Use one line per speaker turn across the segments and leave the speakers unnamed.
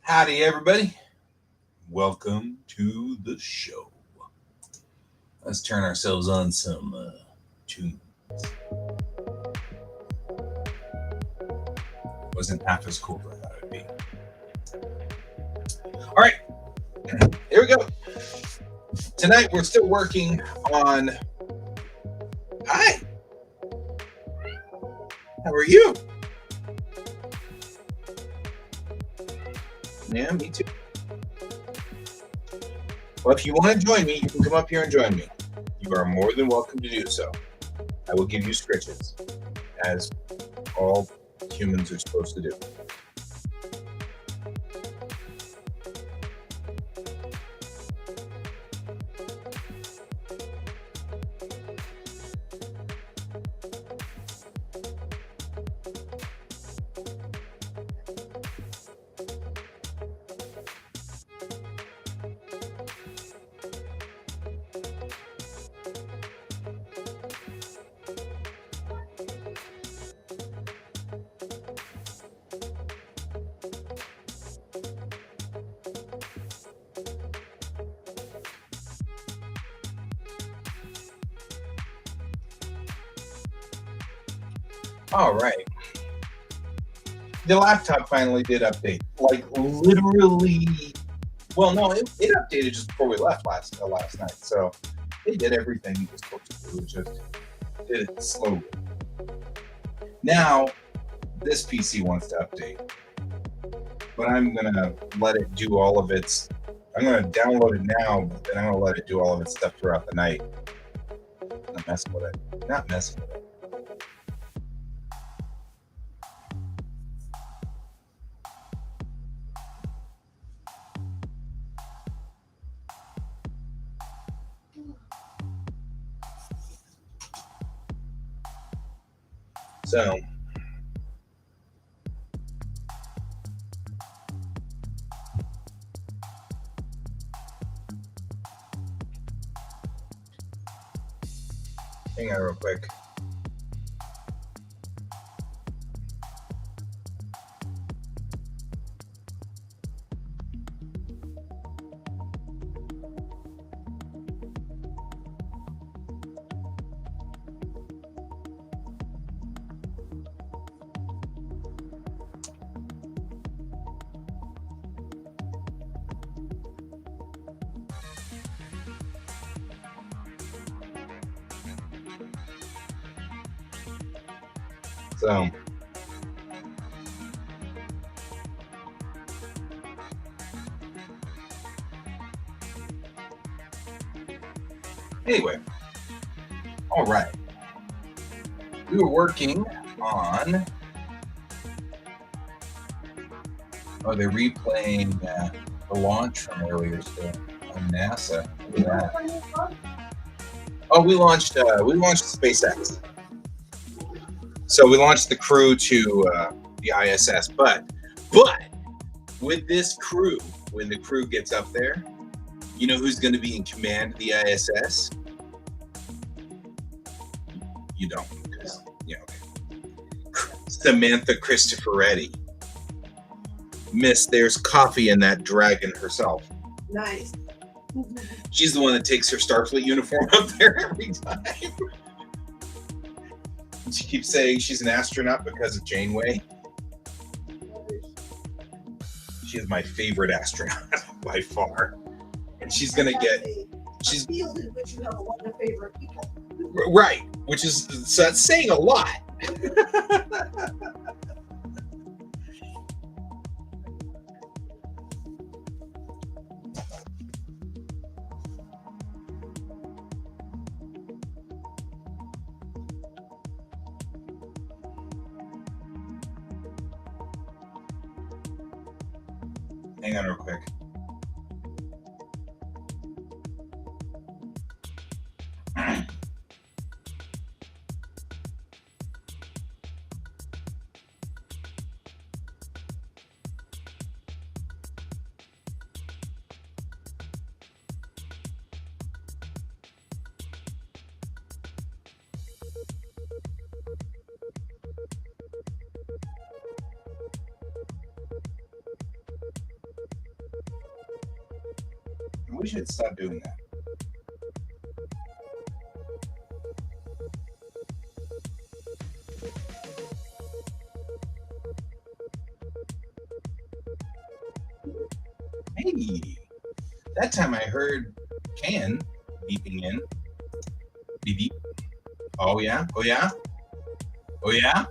Howdy, everybody. Welcome to the show. Let's turn ourselves on some tunes. Wasn't half as cool as I thought it'd be. All right, here we go. Tonight we're still working on. Hi. How are you? Yeah, me too. Well, if you want to join me, you can come up here and join me. You are more than welcome to do so. I will give you scritches, as all humans are supposed to do. All right. The laptop finally did update. Like literally, well, no, it updated just before we left last night. So it did everything it was supposed to do. It just did it slowly. Now this PC wants to update, but I'm gonna let it do all of its. I'm gonna download it now, but then I'm gonna let it do all of its stuff throughout the night. Not messing with it. Not messing with it. So hang on real quick. So anyway, all right. We were working on. Oh, they're replaying the launch from earlier today on NASA. Look at that. Oh, we launched SpaceX. So we launched the crew to the ISS, but with this crew, when the crew gets up there, you know who's going to be in command of the ISS? You don't, because Samantha Cristoforetti. Miss, there's coffee in that dragon herself.
Nice.
She's the one that takes her Starfleet uniform up there every time. She keeps saying she's an astronaut because of Janeway. She is my favorite astronaut by far. And she's going to get...
She's a field in which you have a lot of favorite people.
Right. Which is... So that's saying a lot. Hang on real quick. We should stop doing that. Hey, that time I heard can beeping in. Beep beep. Oh yeah. Oh yeah. Oh yeah.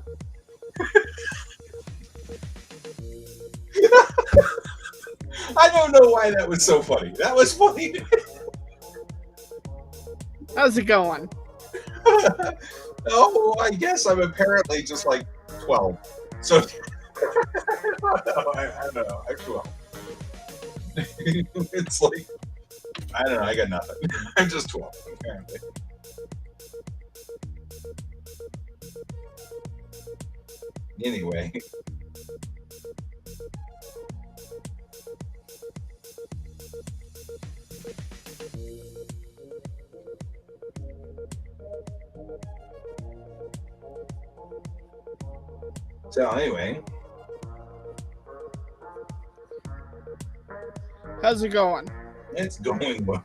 I don't know why that was so funny. That was funny.
How's it going?
Oh, I guess I'm apparently just like 12. So I don't know. I'm 12. It's like I don't know. I got nothing. I'm just 12 apparently. Anyway. So anyway,
How's it going?
it's going well.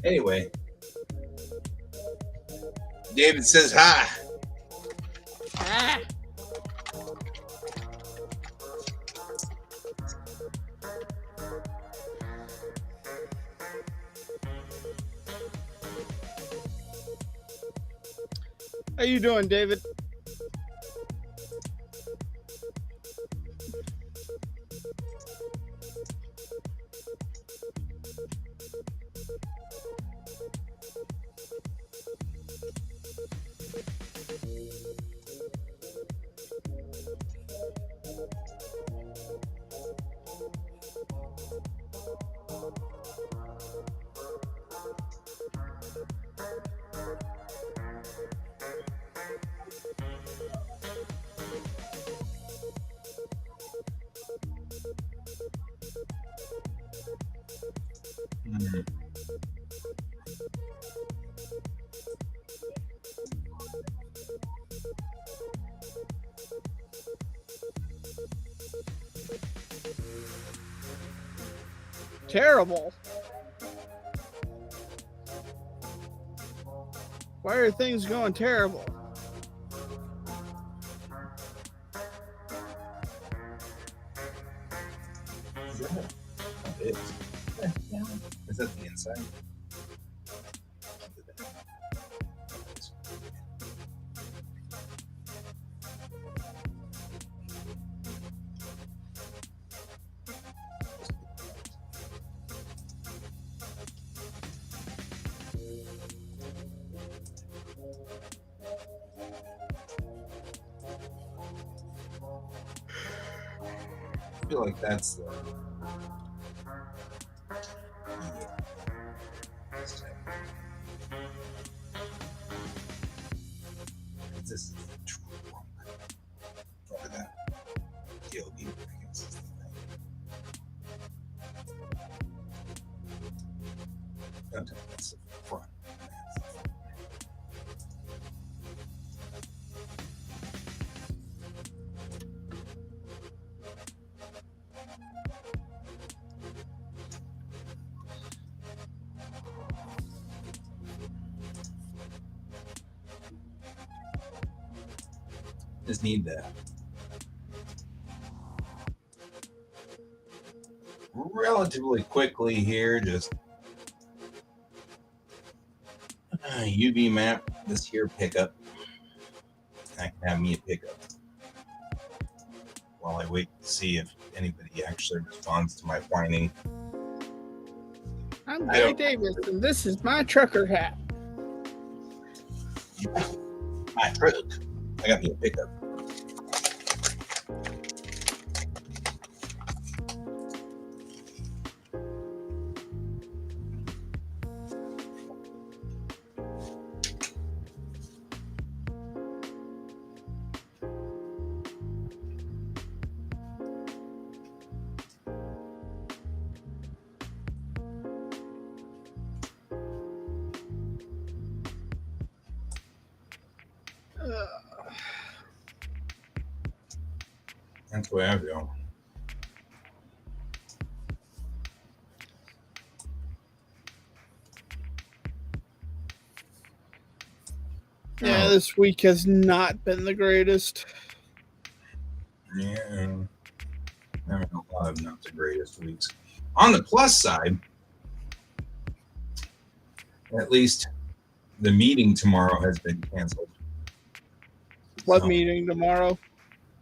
Anyway, David says hi.
Ah. How you doing, David? Terrible. Why are things going terrible?
Is that it? It is. Yeah. Is that the inside? I feel like that's the. Yeah. This type. This is the trunk. Look at that. TLB, I guess is the thing. No, that's the front. Just need that. Relatively quickly here, just UV map this here pickup. I can have me a pickup while I wait to see if anybody actually responds to my whining.
I'm Gary Davis, and this is my trucker hat.
My truck. I got me a pickup. That's the way I feel.
Yeah, this week has not been the greatest.
Yeah, I'm having a lot of not the greatest weeks. On the plus side, at least the meeting tomorrow has been canceled.
What
So,
meeting tomorrow?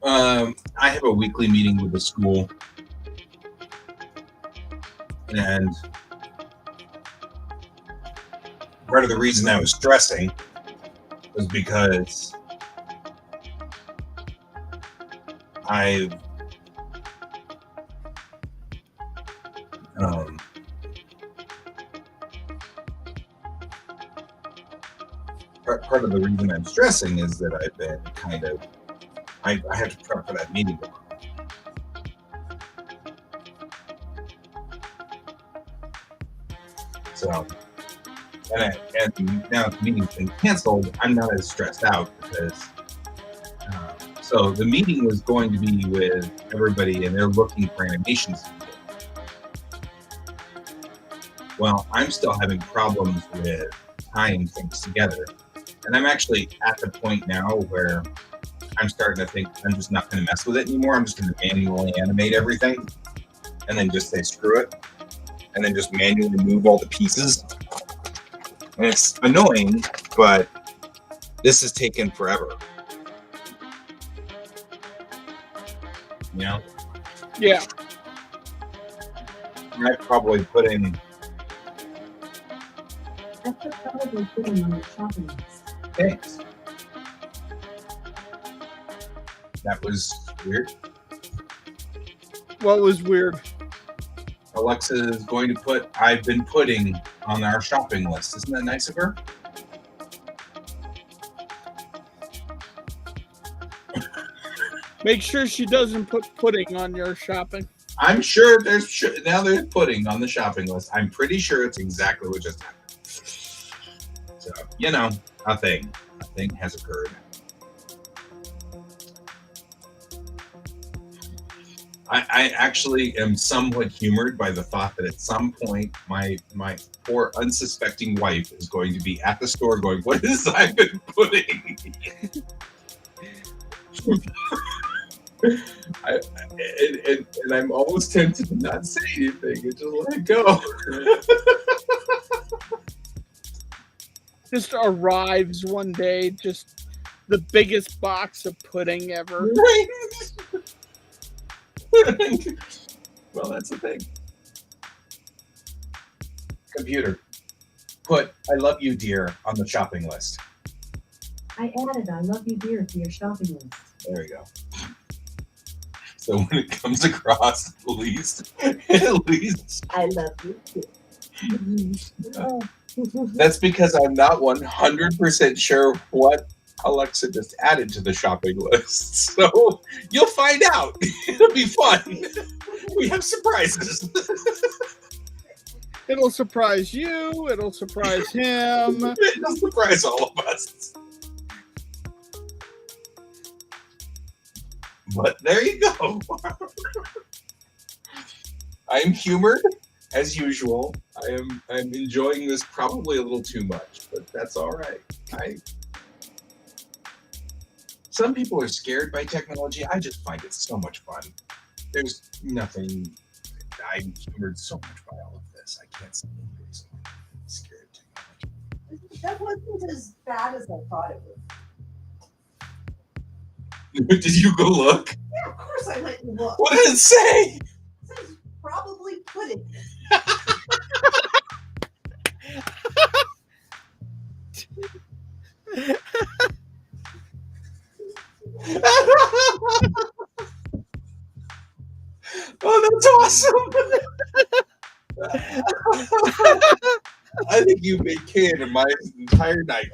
I have a weekly meeting with the school, and part of the reason I was stressing was because I've part of the reason I'm stressing is that I've been kind of I have to prep for that meeting tomorrow. So, and now the meeting's been canceled, I'm not as stressed out because so the meeting was going to be with everybody and they're looking for animations. Well, I'm still having problems with tying things together. And I'm actually at the point now where I'm starting to think I'm just not going to mess with it anymore. I'm just going to manually animate everything and then just say screw it and then just manually move all the pieces. And it's annoying, but this has taken forever. You know?
Yeah.
I probably put in.
After probably putting on the shopping list.
Thanks. That was weird.
What was weird?
Alexa is going to put I've been putting on our shopping list. Isn't that nice of her?
Make sure she doesn't put pudding on your shopping.
I'm sure now there's pudding on the shopping list. I'm pretty sure it's exactly what just happened. So, you know, a thing has occurred. I actually am somewhat humored by the thought that at some point my poor unsuspecting wife is going to be at the store going, "What is I've been putting?" And I'm almost tempted to not say anything and just let it go.
Just arrives one day, just the biggest box of pudding ever.
Right? Well, that's the thing. Computer, put "I love you, dear" on the shopping list.
I added I love you dear to your shopping list.
There we go. So when it comes across, at least
I love you too.
that's because I'm not 100% sure what Alexa just added to the shopping list. So you'll find out. It'll be fun. We have surprises.
It'll surprise you. It'll surprise him.
It'll surprise all of us. But there you go. I'm humored as usual. I'm enjoying this probably a little too much, but that's all right. Some people are scared by technology. I just find it so much fun. There's nothing. I'm humored so much by all of this. I can't say any reason why I'm scared of technology.
That wasn't as bad as I thought it would.
Did you go look?
Yeah, of course I went and looked.
What did it say?
It says probably pudding.
Oh, that's awesome! I think you made Canada my entire night.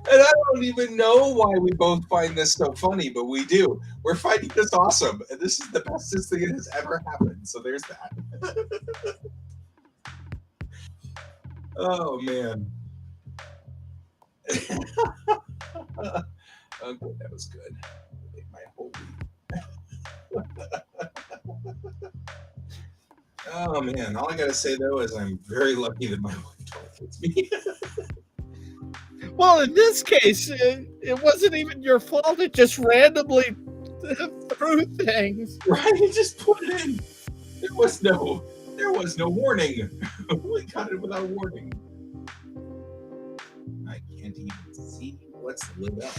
And I don't even know why we both find this so funny, but we do. We're finding this awesome, and this is the bestest thing that has ever happened. So there's that. Oh man. Okay, that was good. Made my whole week. Oh man, all I gotta say though is I'm very lucky that my wife tolerates me.
Well, in this case, it wasn't even your fault. It just randomly threw things.
Right? Just put it in. There was no warning. We got it without warning. I can't even see what's lit up.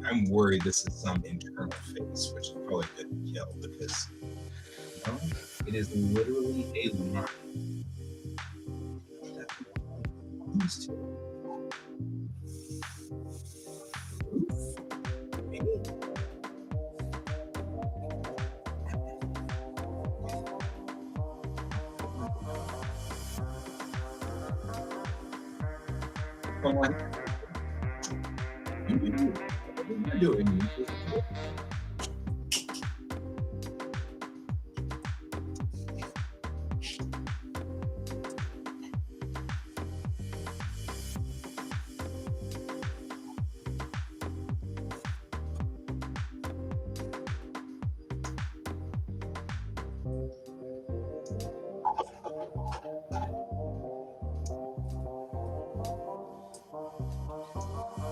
I'm worried this is some internal face, which is probably good to kill because it is literally a line that I'm used to. Maybe. Come on. What are you doing?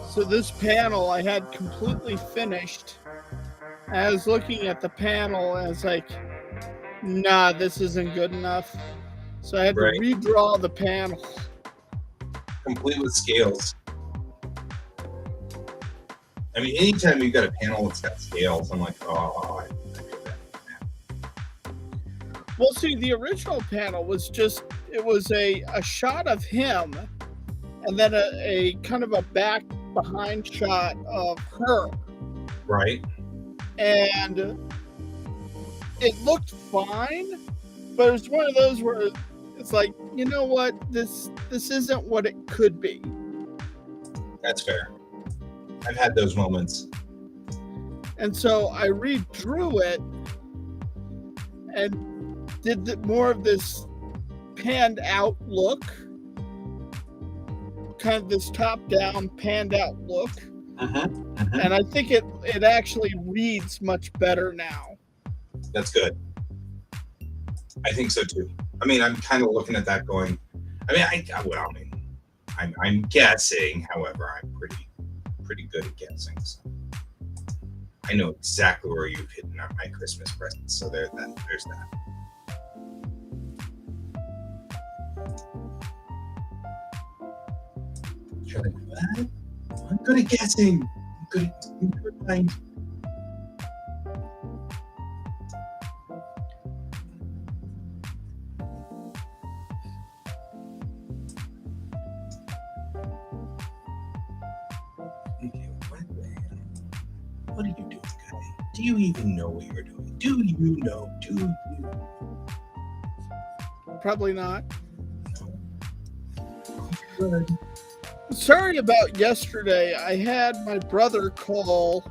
So this panel I had completely finished. I was looking at the panel and I was like, nah, this isn't good enough. So I had
Right.
to redraw the panel.
Complete with scales. I mean, anytime you've got a panel that's got scales, I'm like, oh, I feel bad.
Well, see, the original panel was just, it was a shot of him and then a kind of a back behind shot of her.
Right.
And it looked fine, but it was one of those where it's like, you know what, this isn't what it could be.
That's fair. I've had those moments.
And so I redrew it and did more of this panned out look, kind of this top down panned out look. And I think it actually reads much better now.
That's good. I think so too. I mean, I'm kind of looking at that going, I'm guessing, however, I'm pretty good at guessing. So I know exactly where you've hidden out my Christmas presents. So there's that. You're like, what? I'm good at guessing. I'm good at never mind. Okay, what are you doing, guy? Do you even know what you're doing? Do you know? Do you?
Probably not.
Good.
Sorry about yesterday. I had my brother call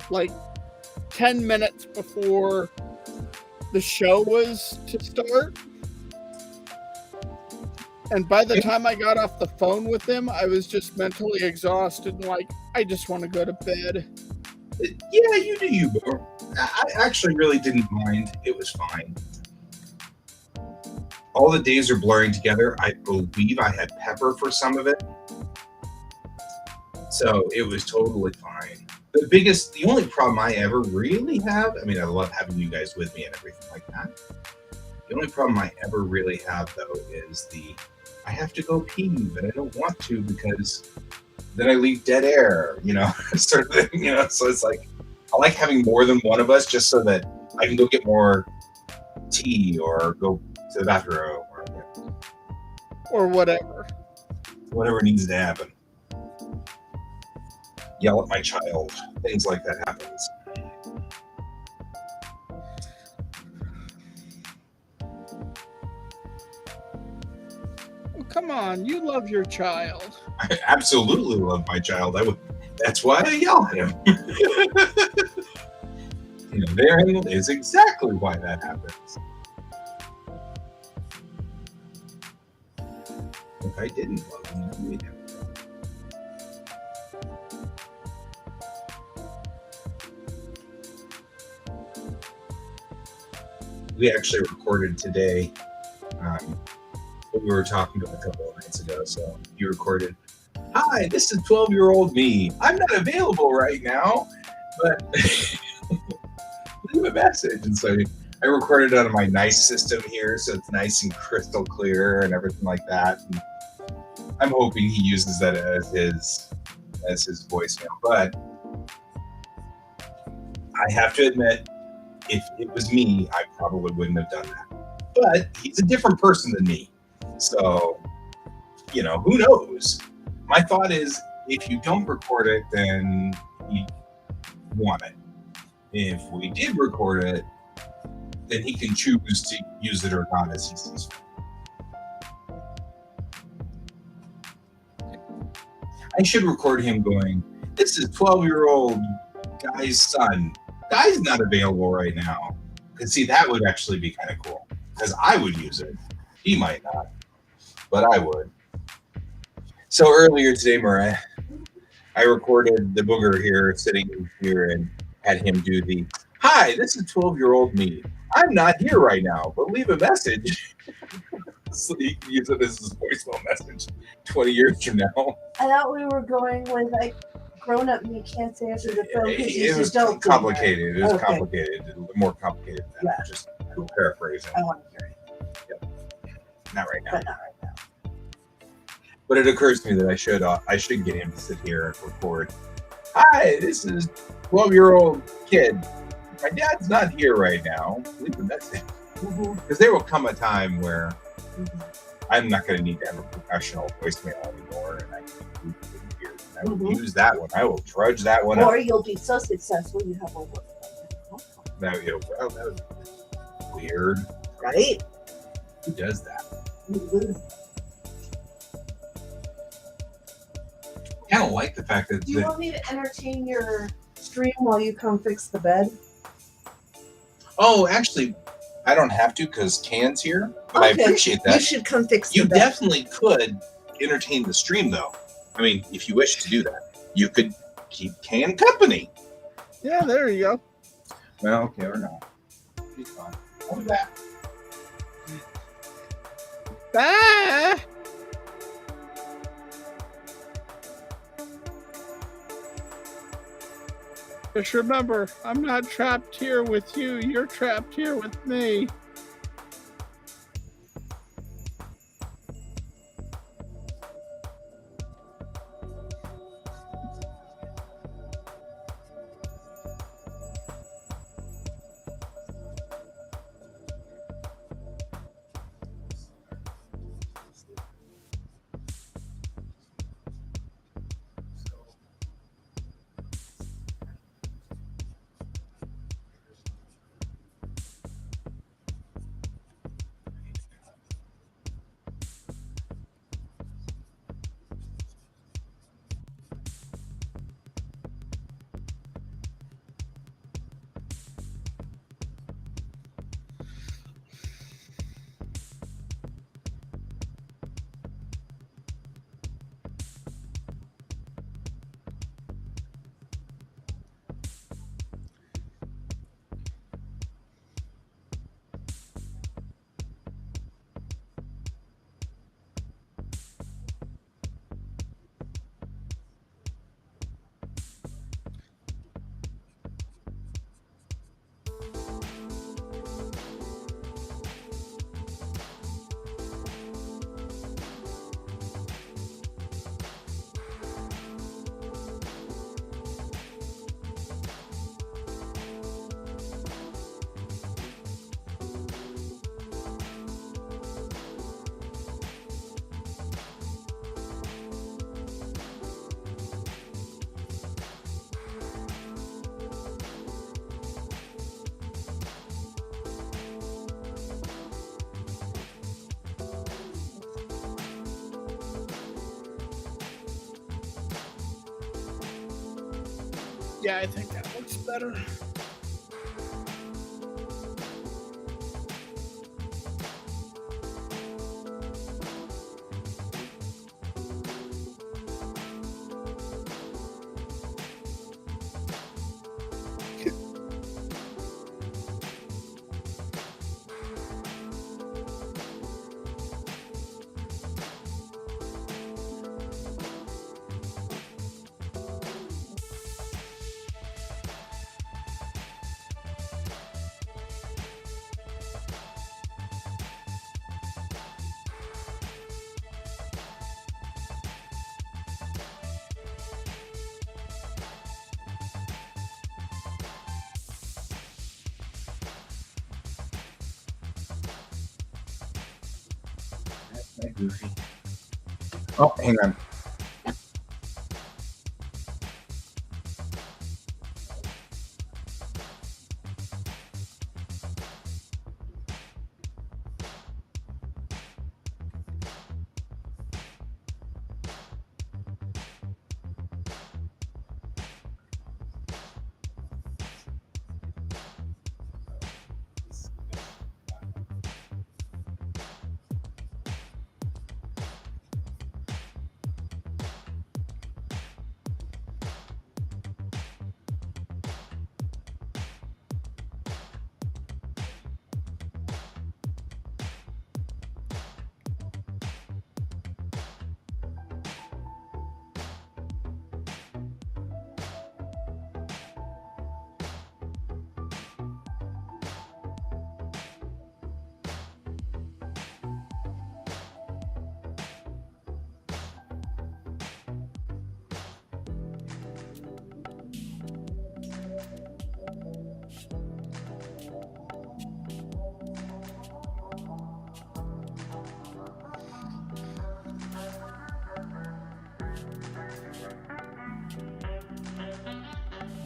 like 10 minutes before the show was to start. And by the time I got off the phone with him, I was just mentally exhausted and like, I just want to go to bed.
Yeah, you do you, bro. I actually really didn't mind. It was fine. All the days are blurring together. I believe I had pepper for some of it. So it was totally fine. The only problem I ever really have, I mean, I love having you guys with me and everything like that. The only problem I ever really have, though, is I have to go pee, but I don't want to because then I leave dead air, sort of thing, So it's like, I like having more than one of us just so that I can go get more tea or go to the bathroom
Or whatever.
Whatever needs to happen. Yell at my child. Things like that happens.
Well, come on, you love your child.
I absolutely love my child. That's why I yell at him. There is exactly why that happens. If I didn't love him, I'd read him. We actually recorded today. We were talking to him a couple of nights ago, so he recorded. Hi, this is 12-year-old me. I'm not available right now, but leave a message. And so I recorded it on my nice system here, so it's nice and crystal clear and everything like that. And I'm hoping he uses that as his voicemail. But I have to admit, if it was me, I probably wouldn't have done that. But he's a different person than me. So, who knows? My thought is, if you don't record it, then you want it. If we did record it, then he can choose to use it or not as he sees fit. I should record him going, this is 12-year-old guy's son. Guy's not available right now. Because see, that would actually be kind of cool. Because I would use it. He might not. But I would. So earlier today, Mariah, I recorded the booger here, sitting here, and had him do the, hi, this is 12-year-old me. I'm not here right now, but leave a message. So he can use it as his voicemail message 20 years from now.
I thought we were going with like grown up me can't answer the phone because
It was
adult.
complicated. It was
Okay.
complicated. A little more complicated than that.
Yeah.
Just paraphrasing.
I want to hear it,
Not right now.
but not right now.
But it occurs to me that I should get him to sit here and record. Hi, this is 12-year-old kid. My dad's not here right now. Leave a message. Because there will come a time where I'm not going to need to have a professional voicemail anymore, and I can I will use that one. I will drudge that one
Or
up.
you'll be so successful you have a work phone.
That was weird.
Right?
Who does that? I kind of like the fact that
Do you want me to entertain your stream while you come fix the bed?
oh, actually, I don't have to because Can's here, but I
Okay.
appreciate
You
that.
should come fix
You
the bed.
definitely could entertain the stream, though. I mean, if you wish to do that, you could keep Can company.
Yeah, there you go.
Well, okay, or not. He's fine. I'll be back.
Bye. Just remember, I'm not trapped here with you. You're trapped here with me. Yeah, I think that looks better.
Hi, Goofy. Oh, hang on.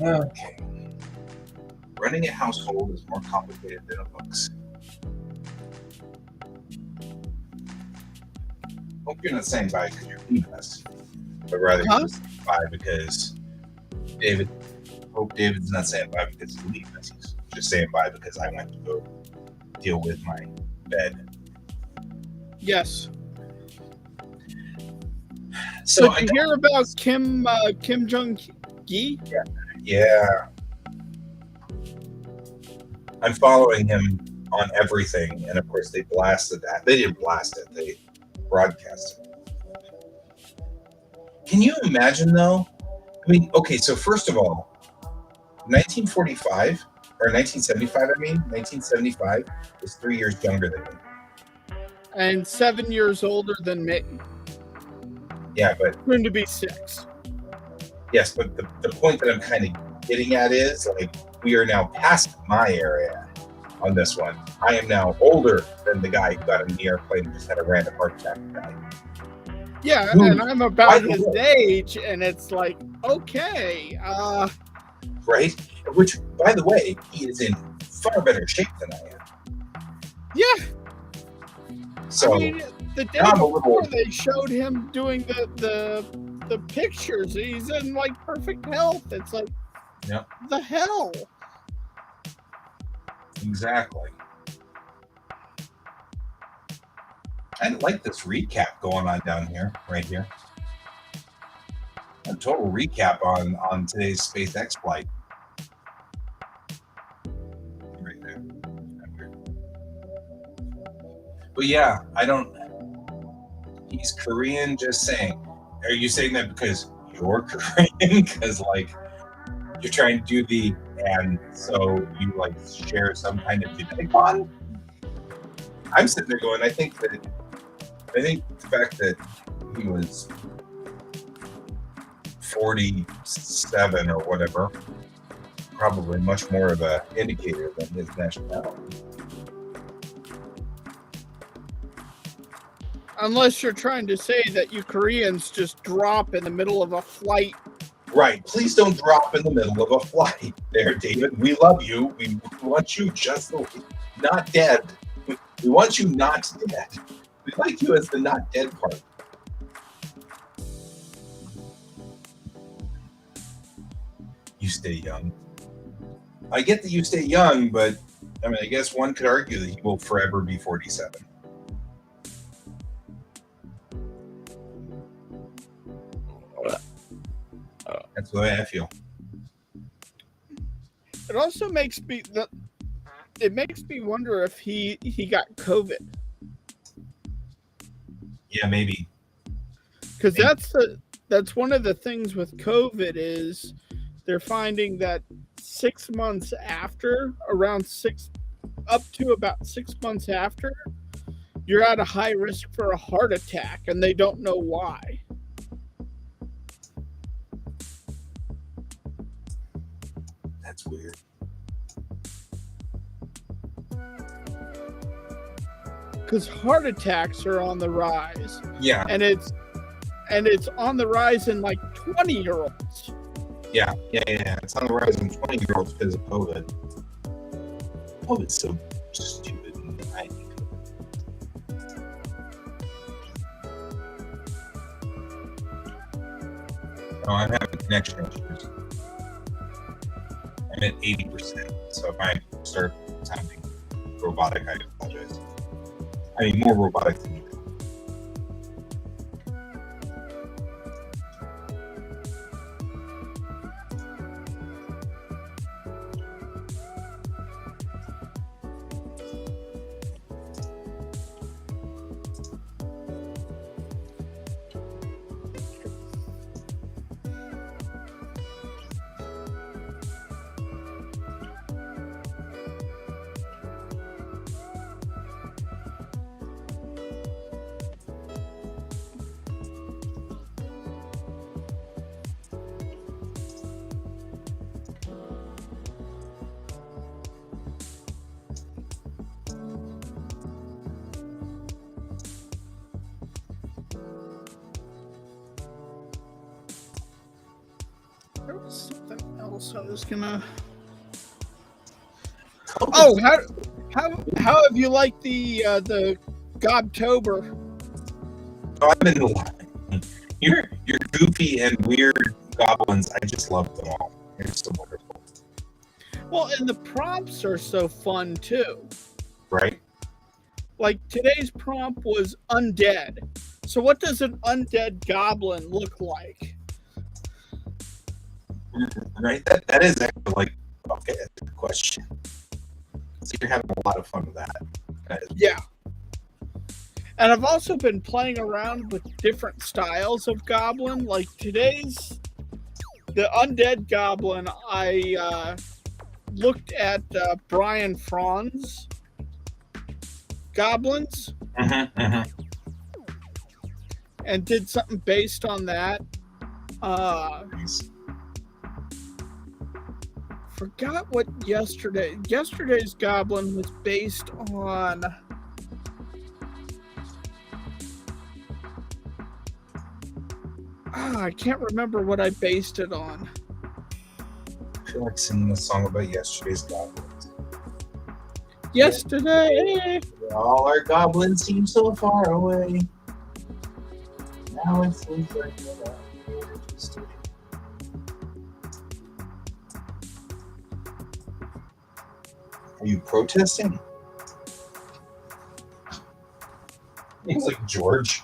Okay. Running a household is more complicated than it looks. Hope you're not saying bye because you're leaving us, but rather you're saying bye because David. Hope David's not saying bye because he's leaving us. He's just saying bye because I went to go deal with my bed.
Yes.
So
did you hear about Kim Jong-gi?
Yeah. I'm following him on everything, and of course they blasted that. They didn't blast it; they broadcast it. Can you imagine, though? I mean, okay. So first of all, 1945 or 1975. I mean, 1975 is 3 years younger than me.
And 7 years older than me.
Yeah, but
Soon to be 6.
yes, but the point that I'm kind of getting at is like we are now past my area on this one. I am now older than the guy who got in the airplane and just had a random heart attack and died.
Yeah,
Ooh,
and I'm about his age, and it's like, okay.
Right? Which, by the way, he is in far better shape than I am.
Yeah.
So,
I mean, the day before they showed him doing the pictures, he's in like perfect health. It's like,
yeah,
the hell?
Exactly. I like this recap going on down here, right here. A total recap on today's SpaceX flight. Right there. But yeah, I don't. He's Korean, just saying. Are you saying that because you're Korean? Because, like, you're trying to do the, and so you, like, share some kind of genetic bond? I'm sitting there going, I think the fact that he was 47 or whatever, probably much more of an indicator than his nationality.
Unless you're trying to say that you Koreans just drop in the middle of a flight.
Right. Please don't drop in the middle of a flight there, David. We love you. We want you just not dead. We want you not dead. We like you as the not dead part. You stay young. I get that you stay young, but I mean, I guess one could argue that he will forever be 47. That's the way I feel.
It also makes me wonder if he got COVID.
Yeah, maybe.
Because that's one of the things with COVID is they're finding that 6 months after, up to about 6 months after, you're at a high risk for a heart attack, and they don't know why.
That's weird.
because heart attacks are on the rise,
Yeah,
and it's on the rise in like 20-year-olds.
yeah. It's on the rise in 20-year-olds because of COVID. COVID's so stupid. I hate COVID. Oh, I'm having connection issues. I'm at 80%. So if I start sounding robotic, I apologize. I mean, more robotic than you.
There was something else I was gonna.
COVID.
Oh, how have you liked the Gobtober?
Oh, I've been your goofy and weird goblins. I just love them all. They're so wonderful,
Well, and the prompts are so fun too.
right?
Like today's prompt was undead. So what does an undead goblin look like?
Right. That is actually like okay. That's a good question. So you're having a lot of fun with that. That is-
Yeah. And I've also been playing around with different styles of goblin. Like today's the undead goblin, I looked at Brian Franz goblins and did something based on that.
Nice.
Forgot what yesterday's goblin was based on. I can't remember what I based it on.
I feel like singing a song about yesterday's goblins.
Yesterday.
All our goblins seem so far away. Now it seems like they're not here to stay. Are you protesting? He's like George.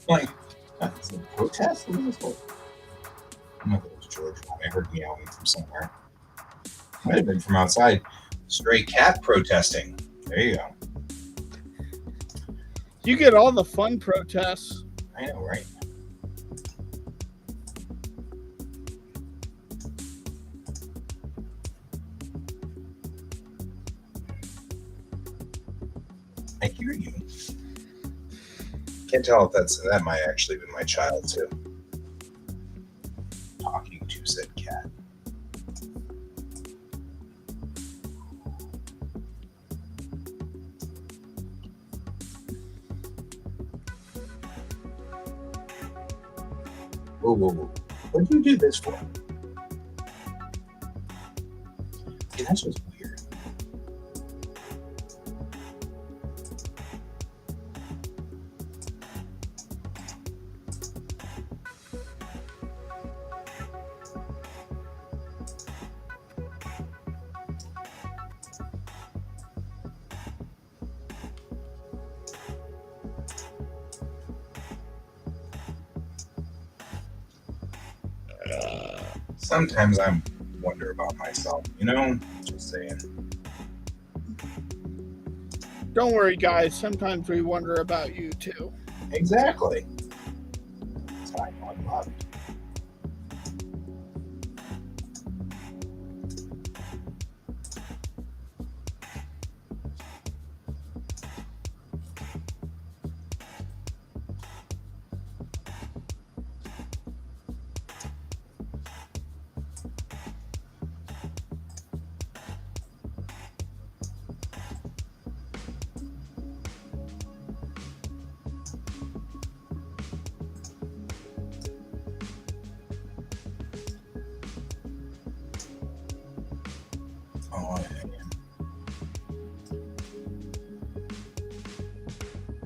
Like, that's a protest? What is this for? I don't know if it was George. I heard meowing from somewhere. Might have been from outside. Stray cat protesting. There you go.
You get all the fun protests.
I know, right? I hear you. Can't tell if that might actually be my child too. Talking to said cat. Whoa, whoa, whoa. What did you do this for? Okay, that's just weird. Sometimes I wonder about myself, you know? Just saying.
Don't worry, guys. Sometimes we wonder about you too.
Exactly. That's how I know I'm loved.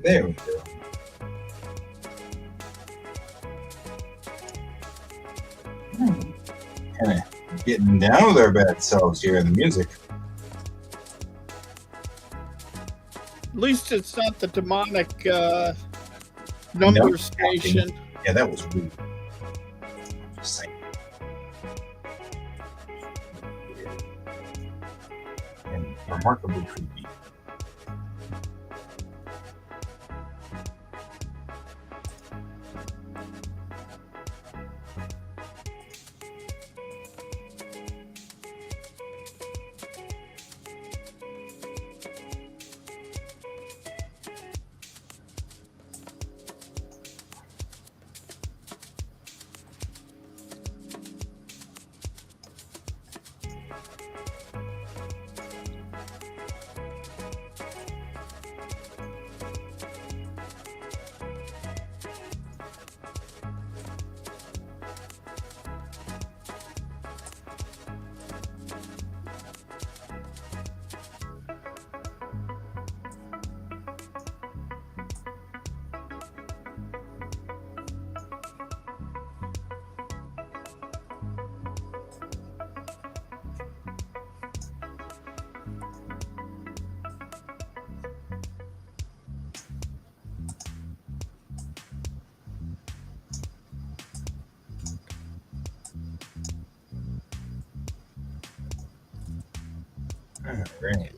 There we go. Kind of getting down with our bad selves here in the music.
At least it's not the demonic number
Nope.
station.
Yeah, that was rude. Just saying. And remarkably creepy. All right.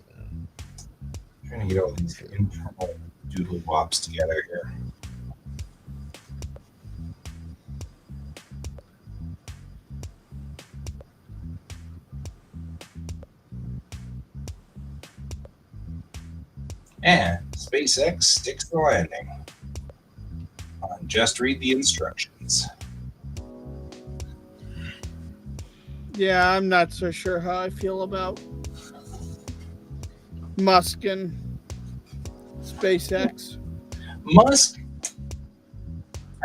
Trying to get all these internal doodle wops together here. And SpaceX sticks the landing. Just read the instructions.
Yeah, I'm not so sure how I feel about Musk and SpaceX.
Musk,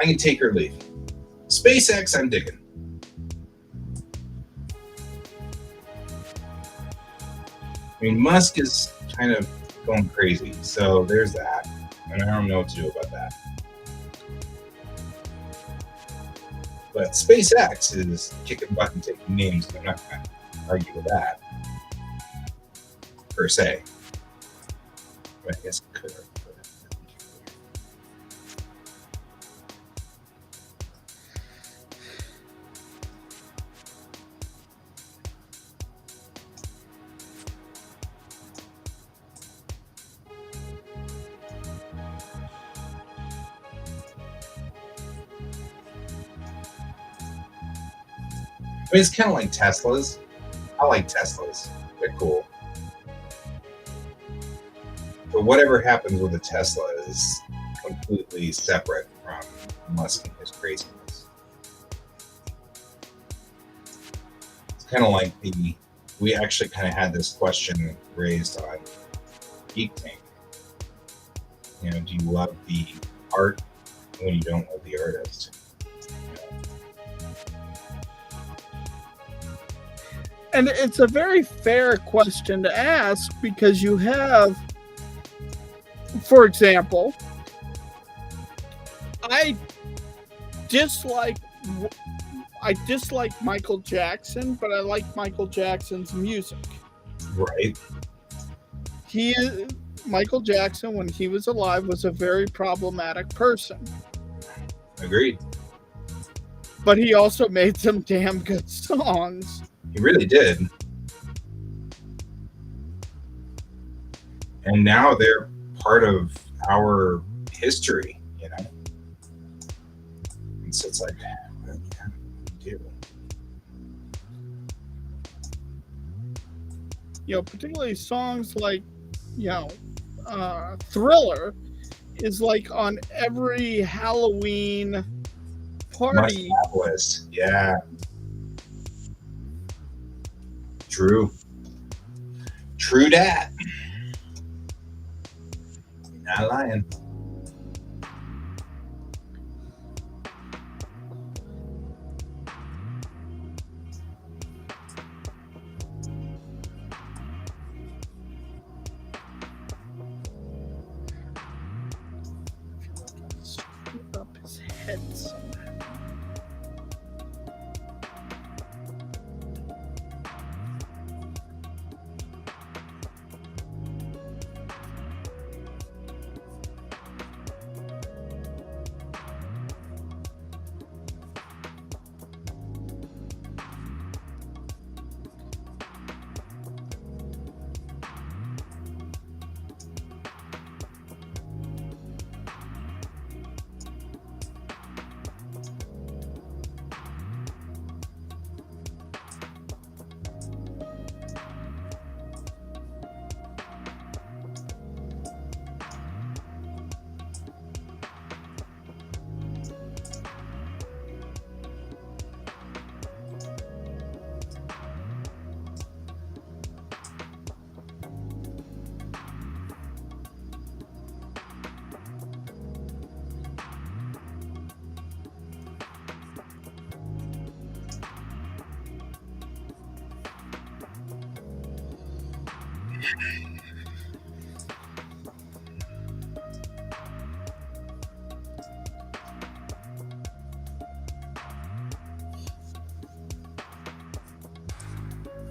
I can take or leave. SpaceX, I'm digging. I mean, Musk is kind of going crazy, so there's that. And I don't know what to do about that. But SpaceX is kicking butt and taking names, and I'm not going to argue with that, per se. But I guess I could argue with it. I mean, it's kind of like Teslas. I like Teslas. They're cool. But whatever happens with a Tesla is completely separate from Musk and his craziness. It's kind of like we actually kind of had this question raised on Geek Tank. You know, do you love the art when you don't love the artist?
And it's a very fair question to ask because you have, for example, I dislike Michael Jackson, but I like Michael Jackson's music.
Right.
Michael Jackson, when he was alive, was a very problematic person.
Agreed.
But he also made some damn good songs.
He really did. And now they're part of our history, you know? And so it's like, what can we do?
You know, particularly songs like, Thriller is like on every Halloween party.
Must-have list. Yeah. True. True dat. Not lying.
hidden somewhere.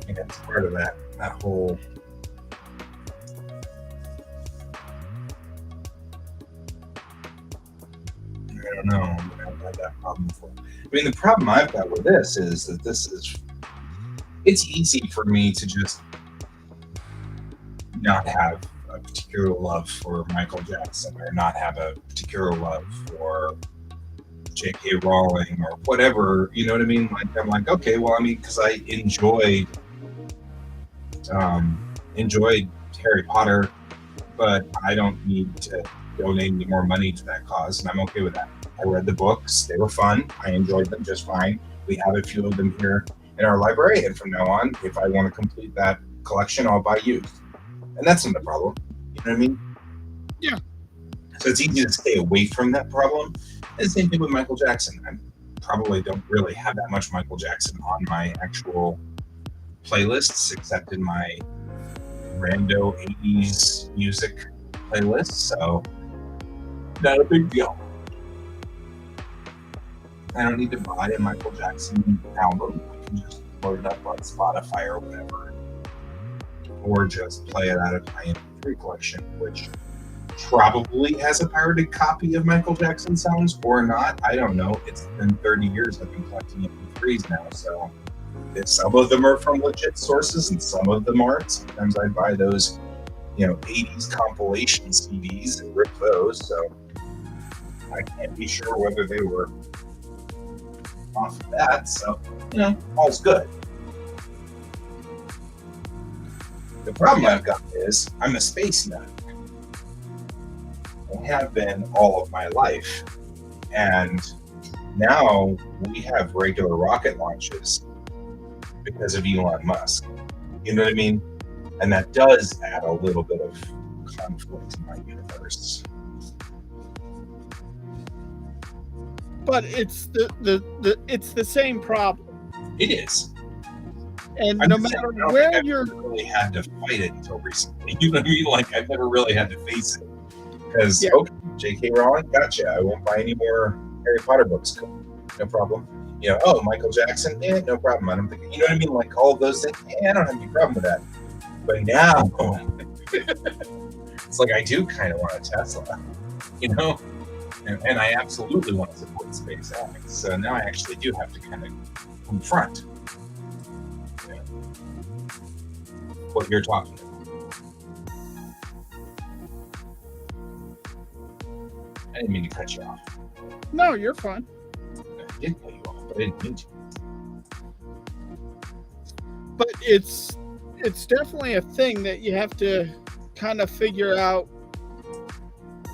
I think that's part of that whole. I don't know. I've had that problem before. I mean, the problem I've got with this is that it's easy for me to just not have a particular love for Michael Jackson or not have a particular love for J.K. Rowling or whatever. You know what I mean? Like, I'm like, okay, well, I mean, because I enjoyed Harry Potter, but I don't need to donate any more money to that cause, and I'm okay with that. I read the books; they were fun. I enjoyed them just fine. We have a few of them here in our library, and from now on, if I want to complete that collection, I'll buy used, and that's not a problem. You know what I mean?
Yeah.
So it's easy to stay away from that problem. And the same thing with Michael Jackson. I probably don't really have that much Michael Jackson on my actual playlists, except in my rando 80s music playlist, so not a big deal. I don't need to buy a Michael Jackson album. I can just load it up on Spotify or whatever, or just play it out of my MP3 collection, which probably has a pirated copy of Michael Jackson songs or not. I don't know. It's been 30 years I've been collecting MP3s now, so some of them are from legit sources and some of them aren't. Sometimes I buy those, 80s compilation CDs and rip those, so I can't be sure whether they were off of that, so, all's good. The problem I've got is I'm a space nut. I have been all of my life, and now we have regular rocket launches because of Elon Musk. You know what I mean? And that does add a little bit of conflict in my universe.
But it's the same problem.
It is.
And
I'm
no
just saying,
matter
I don't
where
think I've
you're,
really had to fight it until recently. You know what I mean? Like, I've never really had to face it. Because,
Yeah.
okay, J.K. Rowling, gotcha. I won't buy any more Harry Potter books. Cool. No problem. Michael Jackson, no problem. I don't think, you know what I mean? Like, all of those things, I don't have any problem with that. But now, it's like I do kind of want a Tesla, and I absolutely want to support SpaceX. So now I actually do have to kind of confront what you're talking about. I didn't mean to cut you off.
no, you're fine.
I did cut you off, but I didn't mean to.
But it's definitely a thing that you have to kind of figure out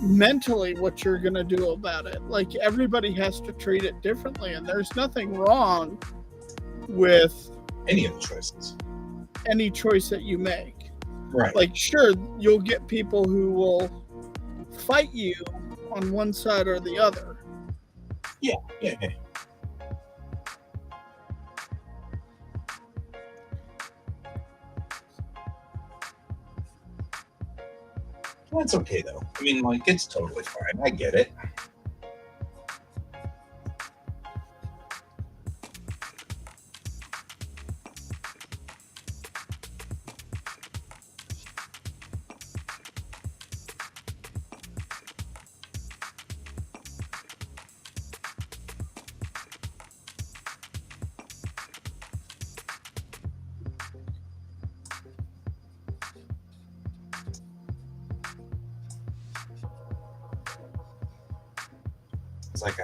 mentally what you're going to do about it. Like, everybody has to treat it differently, and there's nothing wrong with
Any of the choices.
any choice that you make.
Right.
Like, sure, you'll get people who will fight you on one side or the other.
Yeah. Well, it's okay, though. I mean, like, it's totally fine. I get it. It's like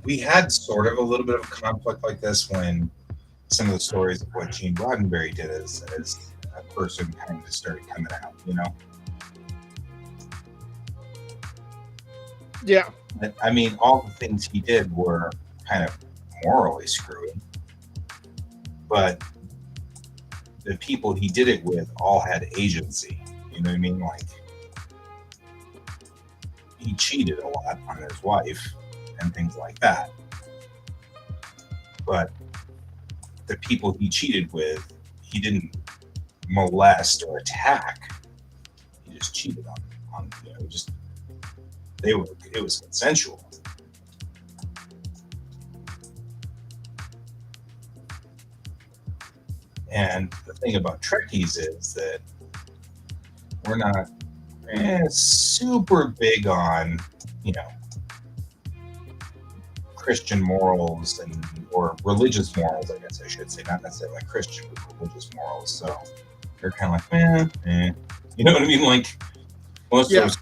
we had sort of a little bit of a conflict like this when some of the stories of what Gene Roddenberry did as a person kind of started coming out, you know?
Yeah.
But, I mean, all the things he did were kind of morally screwy, but the people he did it with all had agency. You know what I mean? Like, he cheated a lot on his wife and things like that. But the people he cheated with, he didn't molest or attack. He just cheated on you know, it was consensual. And the thing about Trekkies is that we're not super big on, you know, Christian morals or religious morals, I guess I should say, not necessarily like Christian, but religious morals. So they're kind of like, you know what I mean? Like most of us,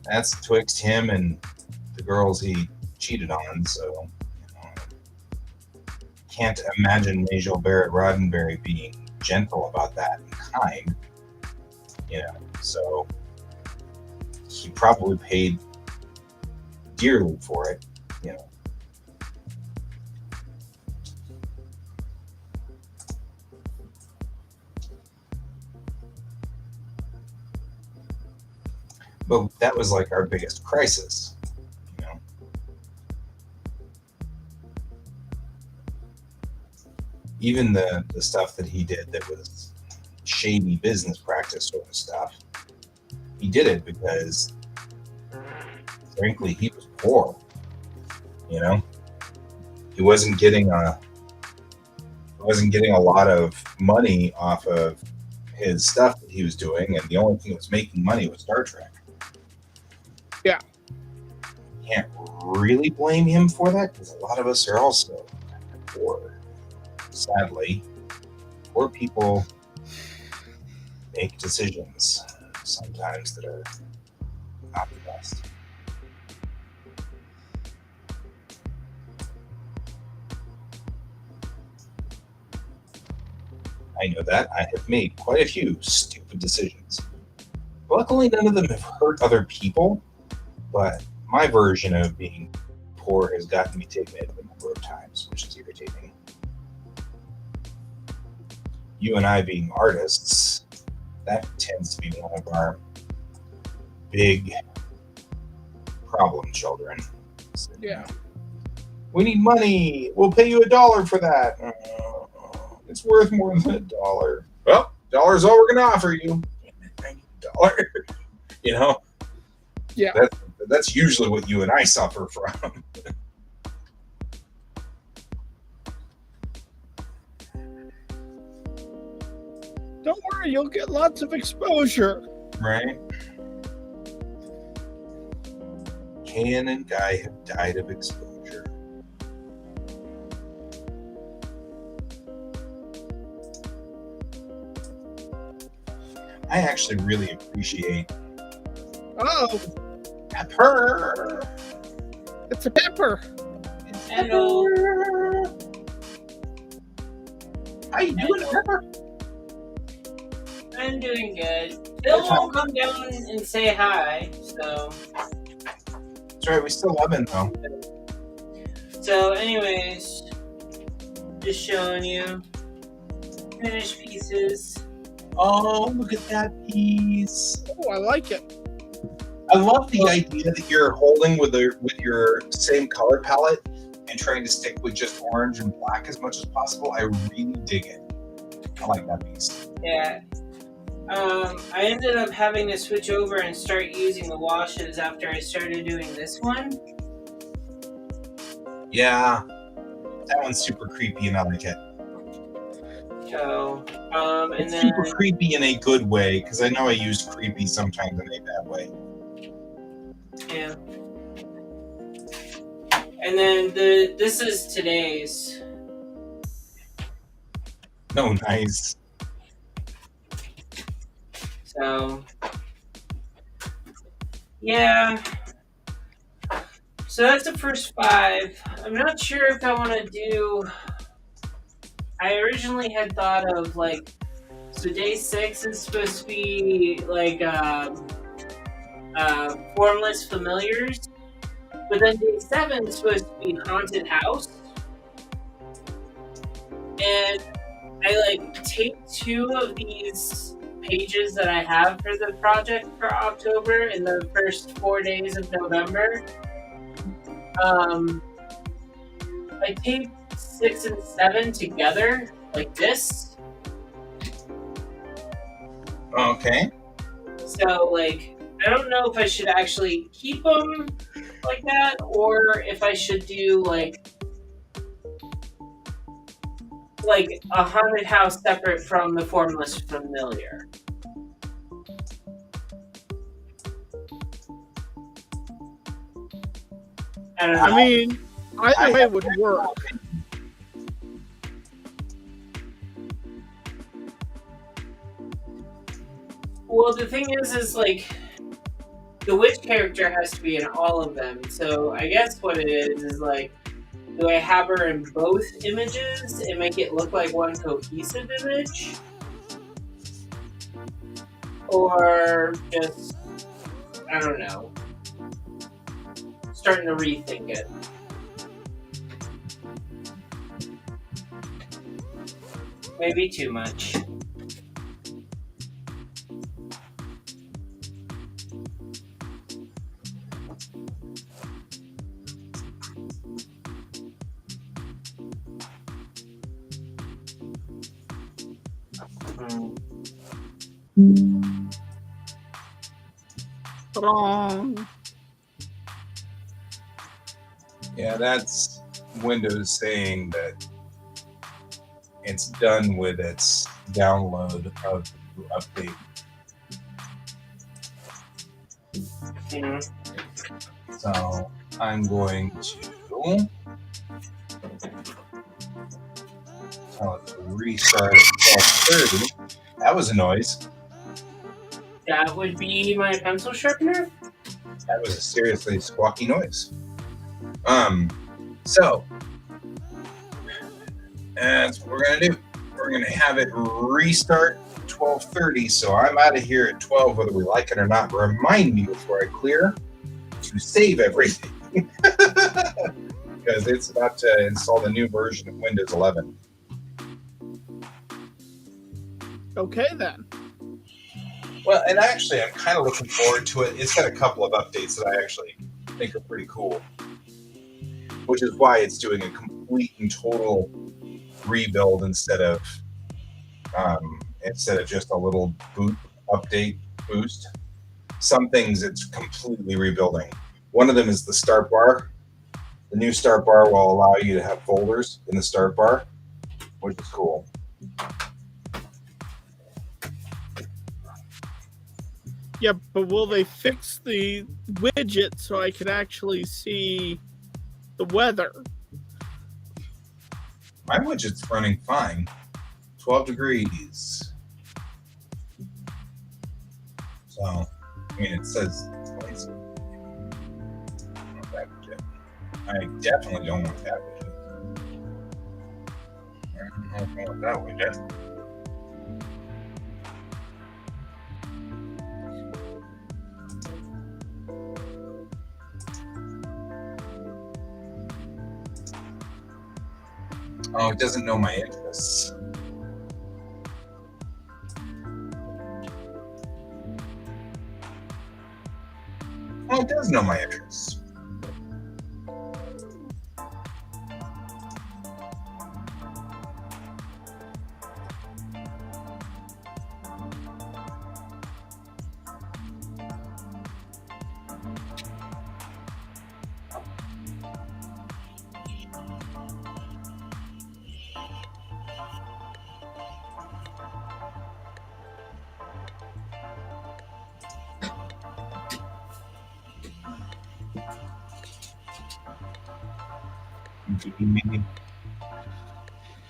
that's twixt him and the girls he cheated on. So can't imagine Majel Barrett Roddenberry being gentle about that and kind. You know, so he probably paid dearly for it, you know. But that was like our biggest crisis, you know. Even the stuff that he did that was shady business practice sort of stuff, he did it because frankly he was poor, you know. He wasn't getting a lot of money off of his stuff that he was doing, and the only thing that was making money was Star Trek.
Yeah.
Can't really blame him for that because a lot of us are also poor. Sadly, poor people make decisions sometimes that are not the best. I know that. I have made quite a few stupid decisions. Luckily, none of them have hurt other people, but my version of being poor has gotten me taken advantage a number of times, which is irritating. You and I being artists, that tends to be one of our big problem children. So,
yeah.
We need money. We'll pay you $1 for that. It's worth more than $1. Well, $1 all we're going to offer you. I need $1. You know?
Yeah.
That's usually what you and I suffer from.
Don't worry, you'll get lots of exposure.
Right? Can and Guy have died of exposure. I actually really appreciate Pepper.
It's a pepper.
Hello.
How you doing, Pepper?
I'm doing good. Bill won't come down and say hi, so.
That's right, we still love him though.
So, anyways, just showing you finished pieces.
Oh, look at that piece.
Oh, I like it.
I love the idea that you're holding with your same color palette and trying to stick with just orange and black as much as possible. I really dig it. I like that piece.
Yeah. I ended up having to switch over and start using the washes after I started doing this one.
Yeah, that one's super creepy and I like it.
So, and
It's
then
super creepy in a good way because I know I use creepy sometimes in a bad way.
yeah. And then this is today's.
Oh, nice.
So, Yeah. So that's the first 5. I'm not sure if I want to do. I originally had thought of like, so day 6 is supposed to be like formless familiars, but then day 7 is supposed to be haunted house, and I like taped 2 of these pages that I have for the project for October in the first 4 days of November. I taped 6 and 7 together like this.
Okay.
So like I don't know if I should actually keep them like that or if I should do like a haunted house separate from the formless familiar. I don't know.
I mean, either way would work.
Well, the thing is like the witch character has to be in all of them. So I guess what it is like, do I have her in both images and make it look like one cohesive image? Or just, I don't know, starting to rethink it. Maybe too much.
Wrong.
Yeah, that's Windows saying that it's done with its download of the update. So I'm going to tell it to restart at 12:30. That was a noise.
That would be my pencil sharpener?
That was a seriously squawky noise. So that's what we're gonna do. We're gonna have it restart 12:30. So I'm out of here at 12, whether we like it or not. Remind me before I clear to save everything because it's about to install the new version of Windows 11.
Okay then.
Well, and actually, I'm kind of looking forward to it. It's got a couple of updates that I actually think are pretty cool, which is why it's doing a complete and total rebuild instead of just a little boot update boost. Some things it's completely rebuilding. One of them is the start bar. The new start bar will allow you to have folders in the start bar, which is cool.
Yeah, but will they fix the widget so I can actually see the weather?
My widget's running fine. 12 degrees. So, I mean, it says it's not that widget. I definitely don't want that widget. I don't know if I want that widget. Oh, it doesn't know my interests. Oh, it does know my interests. Gaming.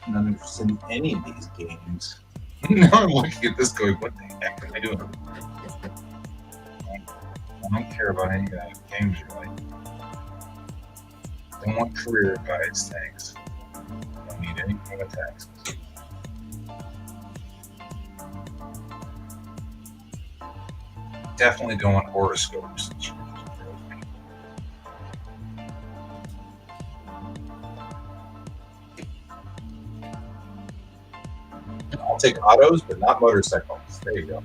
Not interested in any of these games. Now I'm looking at this going, what the heck am I doing? don't care about any games you like. Don't want career advice, thanks. Don't need any kind of taxes. Definitely don't want horoscopes. I'll take autos, but not motorcycles. There you go.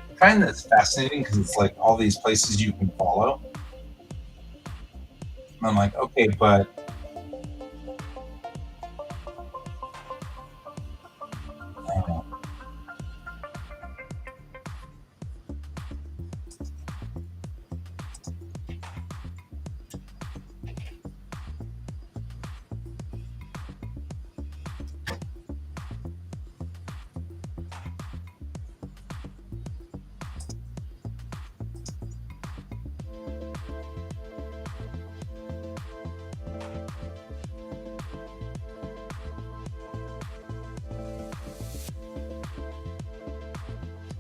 I find that's fascinating because it's like all these places you can follow. And I'm like, okay, but I don't know.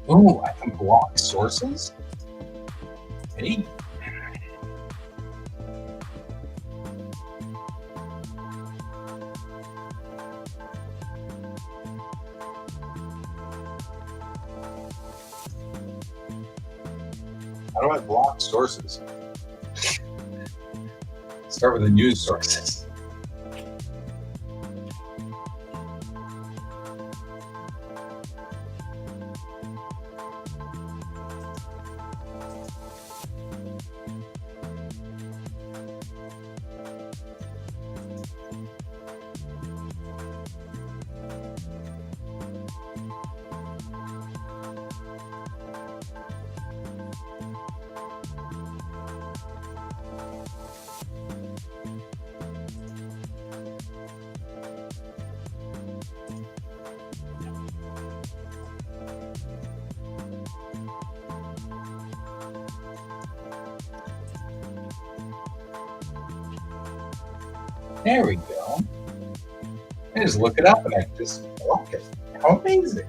Ooh, I can block sources? Hey. How do I block sources? Start with the news sources. There we go. I just look it up and I just block it. How amazing.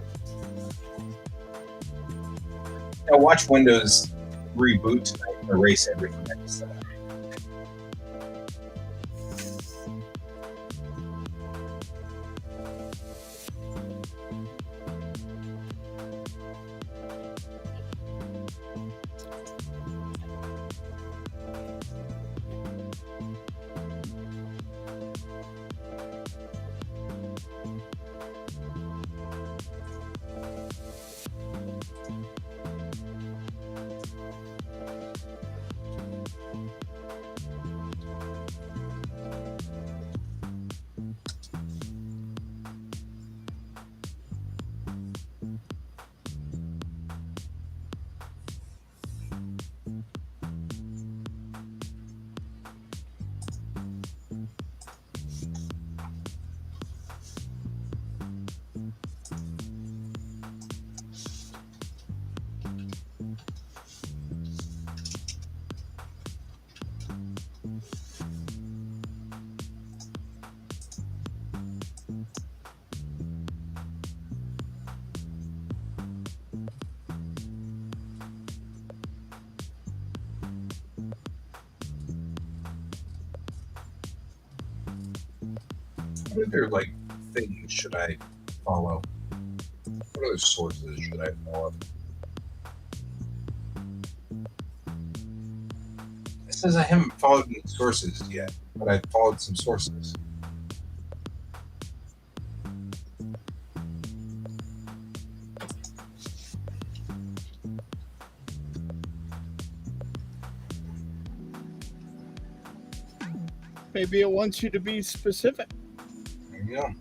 Now watch Windows reboot tonight and erase everything I just said. What other like things should I follow? What other sources should I follow? It says I haven't followed any sources yet, but I followed some sources.
Maybe it wants you to be specific.
There you go.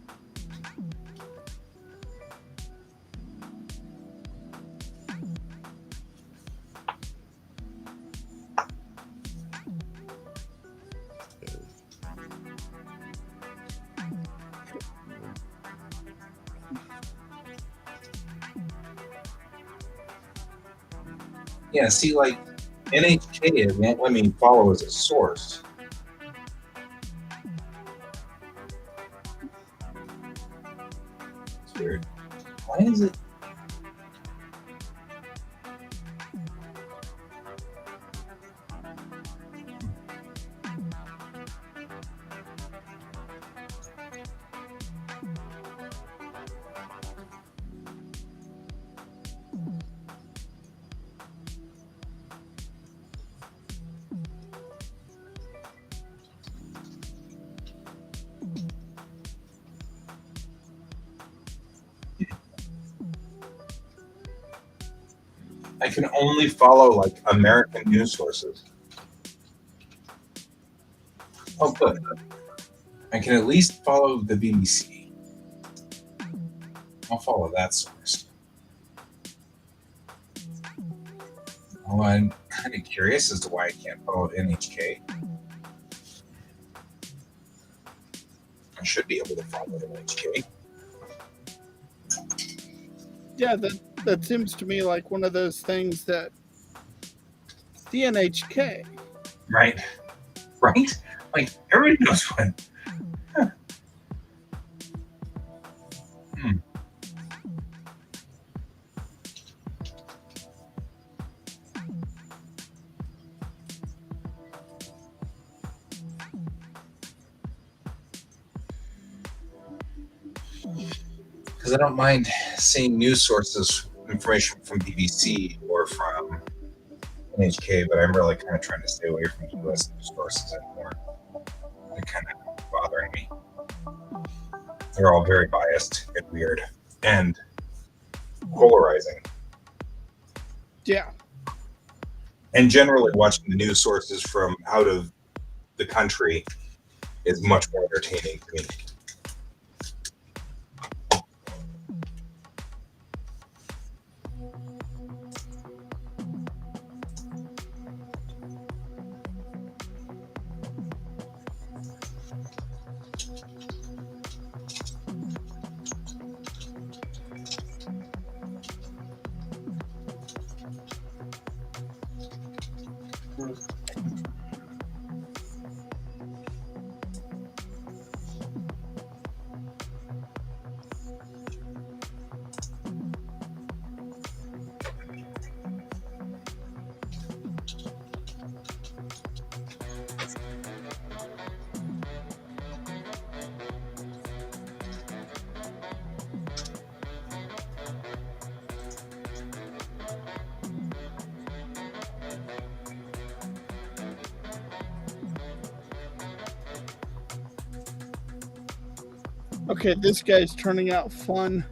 Yeah, see, like NHK, it won't let me follow as a source. It's weird. Why is it? I can only follow like American news sources. Oh, good. I can at least follow the BBC. I'll follow that source. Oh, I'm kind of curious as to why I can't follow NHK. I should be able to follow NHK.
Yeah, that seems to me like one of those things that the NHK.
Right? Right? Like, everybody knows what. Huh. Hmm. Because I don't mind seeing news sources, information from BBC or from NHK, but I'm really kind of trying to stay away from US news sources anymore. They're kind of bothering me. They're all very biased and weird and polarizing.
Yeah.
And generally, watching the news sources from out of the country is much more entertaining to me.
Okay, this guy's turning out fun.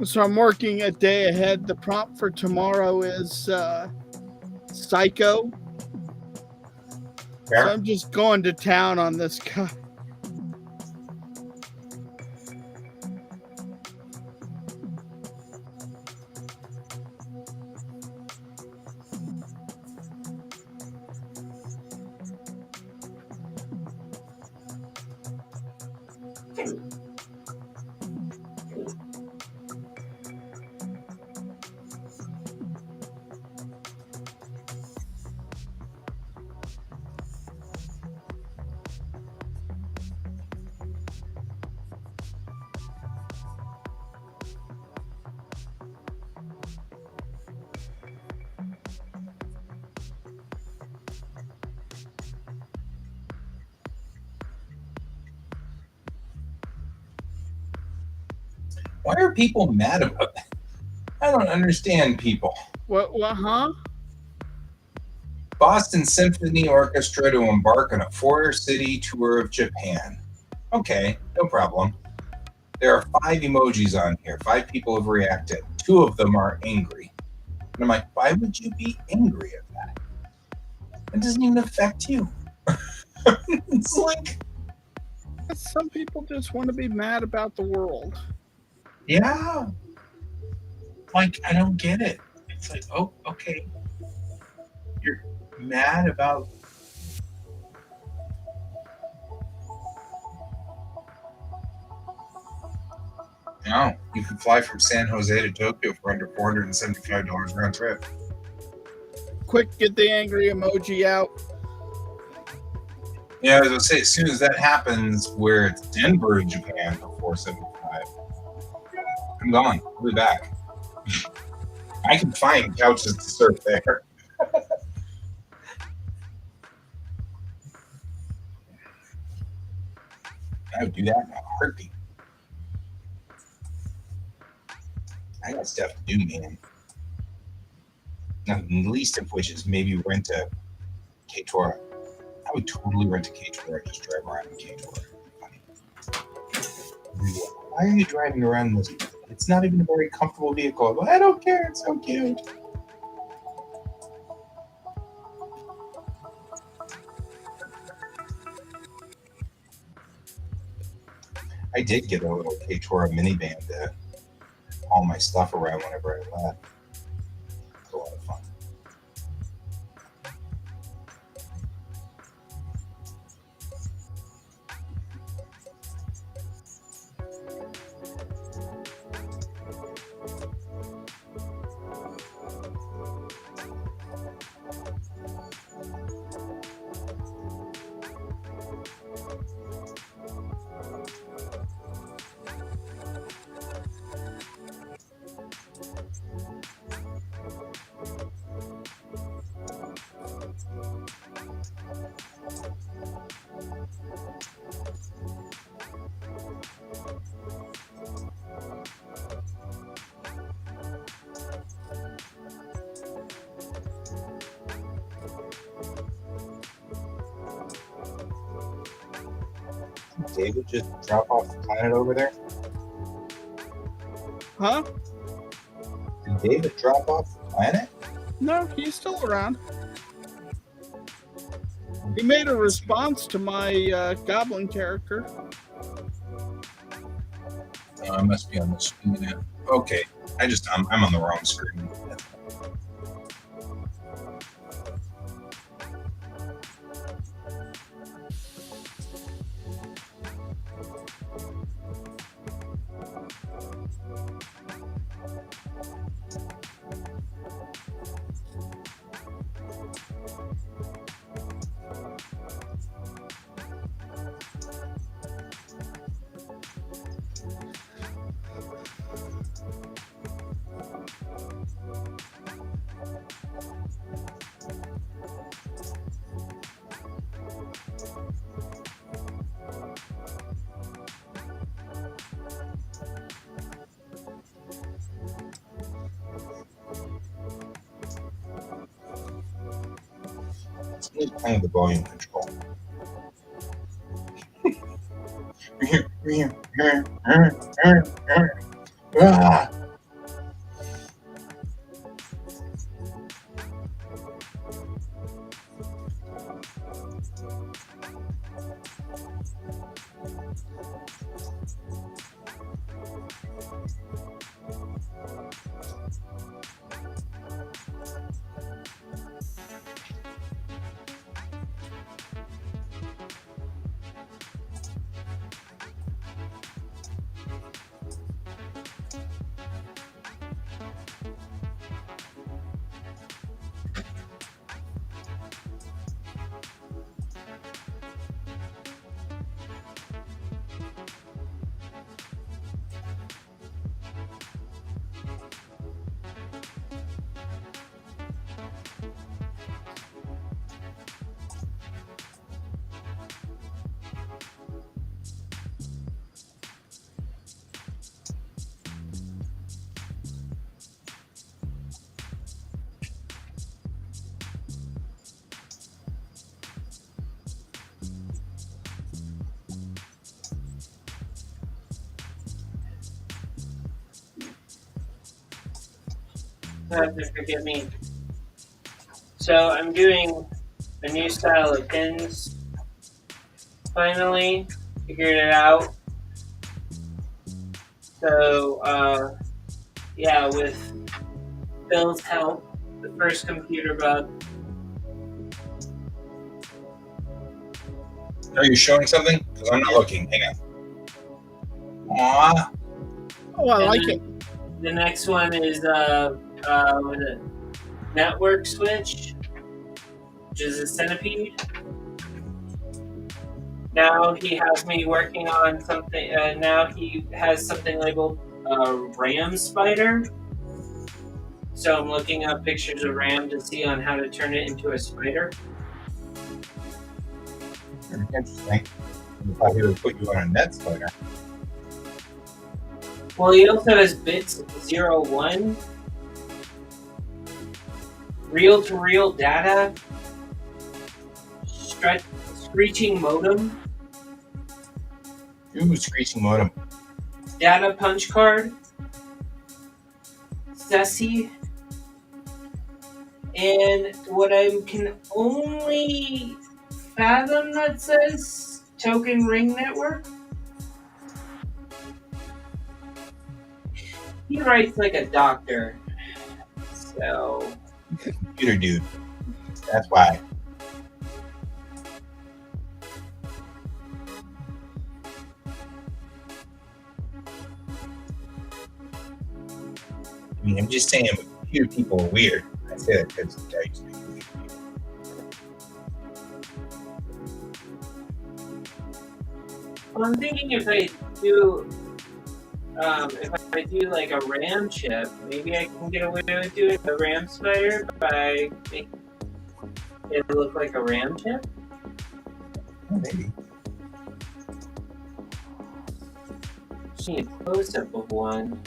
So I'm working a day ahead. The prompt for tomorrow is Psycho.
Fair.
So I'm just going to town on this guy.
Why are people mad about that? I don't understand people.
What, huh?
Boston Symphony Orchestra to embark on a 4-city tour of Japan. Okay, no problem. There are 5 emojis on here. 5 people have reacted. 2 of them are angry. And I'm like, why would you be angry at that? It doesn't even affect you. It's like,
Some people just want to be mad about the world.
yeah. Like, I don't get it. It's like, oh, okay. mad about. No, you can fly from San Jose to Tokyo for under $475 round trip.
Quick, get the angry emoji out.
Yeah, I was gonna say, as soon as that happens, where it's Denver, Japan for $475, I'm gone. I'll be back. I can find couches to surf there. I would do that in a heartbeat. I got stuff to do, man. Not the least of which is maybe rent a K-Tora. I would totally rent a K-Tora and just drive around in K-Tora. Why are you driving around this? It's not even a very comfortable vehicle. I don't care. It's so cute. I did get a little K-Tora minivan to haul my stuff around whenever I left. It was a lot of fun. David just drop off the planet over there?
Huh?
Did David drop off the planet?
No, he's still around. He made a response to my goblin character.
Oh, I must be on the screen now. Okay, I'm on the wrong screen. It's playing the volume control. Ah!
You have to forgive me. So I'm doing a new style of pins. Finally, figured it out. So yeah, with Phil's help, the first computer bug,
Are you showing something? Because I'm not looking. Hang on. Aw.
Oh, I
And
like
then
it.
The next one is what is it? Network switch, which is a centipede. Now he has me working on something. Now he has something labeled ram spider. So I'm looking up pictures of ram to see on how to turn it into a spider.
Very interesting. I thought he would put you on a net spider.
Well, he also has bits 01, reel-to-reel data, screeching modem,
Ooh, screeching modem.
data punch card, Ceci, and what I can only fathom that says token ring network. He writes like a doctor, so
Computer dude. That's why. I mean, I'm just saying, computer people are weird. I say that because I used to be computer people.
well, I'm thinking if I do like a RAM chip, maybe I can get away with doing a RAM spider by making it look like a RAM chip.
Oh, maybe.
Just need a close up of one.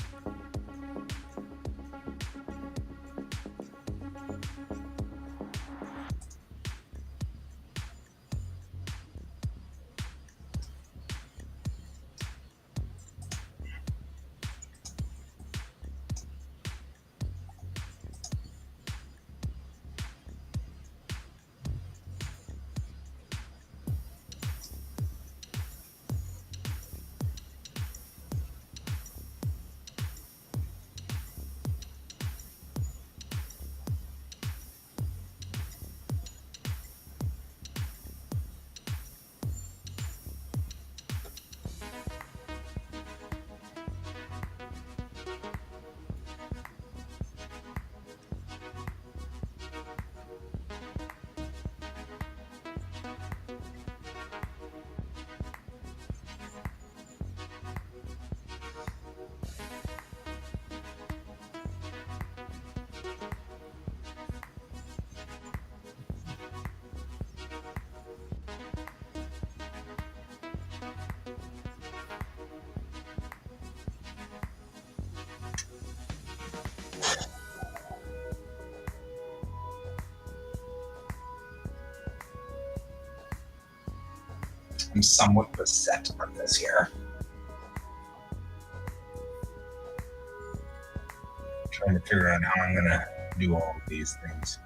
I'm somewhat beset on this here. Trying to figure out how I'm gonna do all of these things.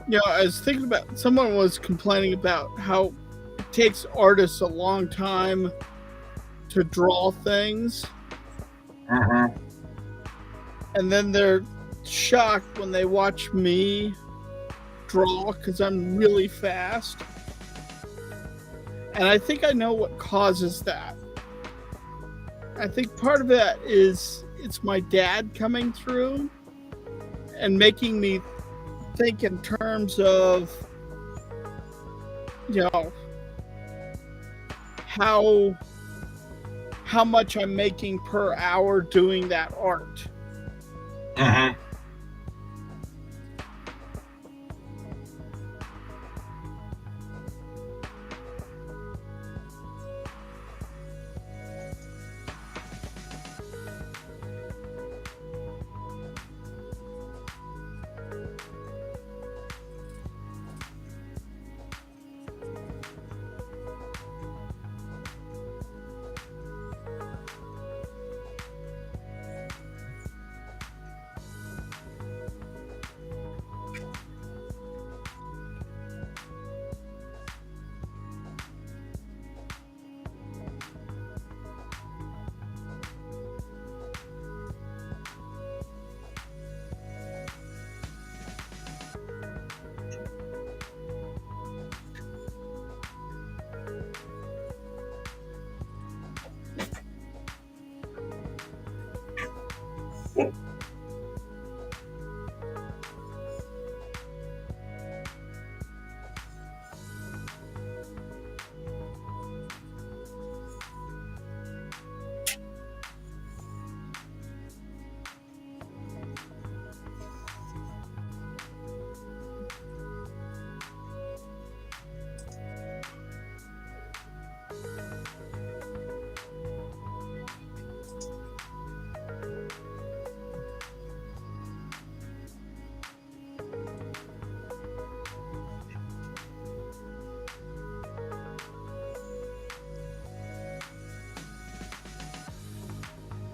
Yeah, I was thinking about, someone was complaining about how it takes artists a long time to draw things, and then they're shocked when they watch me draw because I'm really fast. And I think I know what causes that. I think part of that is it's my dad coming through and making me think in terms of, you know, how much I'm making per hour doing that art.
Mm-hmm.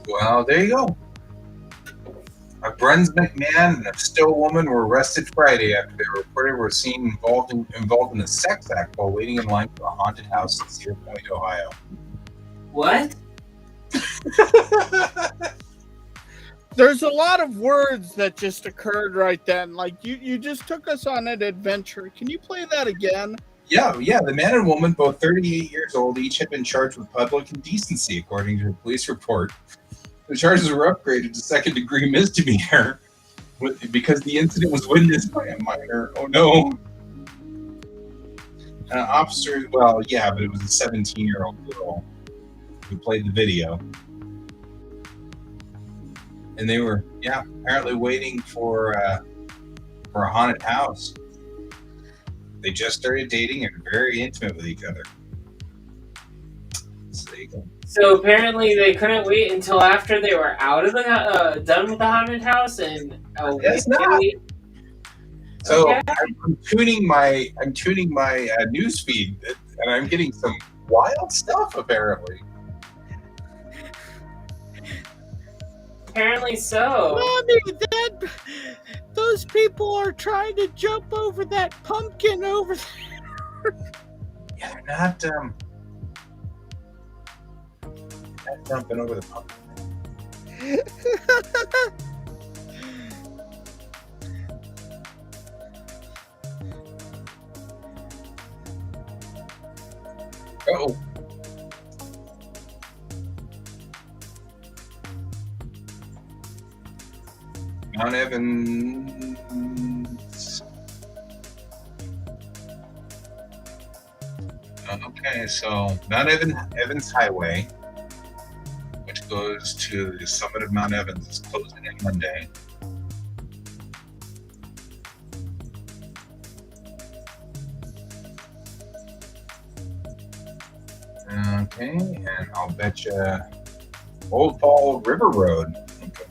Well, there you go. A Bruns McMahon and a Stowe woman were arrested Friday after they were reported were seen involved in a sex act while waiting in line for a haunted house in Cedar Point, Ohio.
What?
There's a lot of words that just occurred right then. Like you just took us on an adventure. Can you play that again?
Yeah. The man and woman, both 38 years old, each had been charged with public indecency, according to a police report. The charges were upgraded to second-degree misdemeanor because the incident was witnessed by a minor. Oh no! An officer. Well, yeah, but it was a 17-year-old girl who played the video, and they were, apparently waiting for a haunted house. They just started dating and were very intimate with each other. So there you go.
So apparently they couldn't wait until after they were out of the done with the haunted house and
Guess not. So
Okay.
I'm tuning my news feed, and I'm getting some wild stuff apparently.
Apparently so.
Mommy, those people are trying to jump over that pumpkin over there.
Yeah, they're not jumping over the pumpkin. Oh. Mount Evans. Okay, so Mount Evans Highway, which goes to the summit of Mount Evans, is closing on Monday. Okay, and I'll bet you Old Fall River Road. Okay.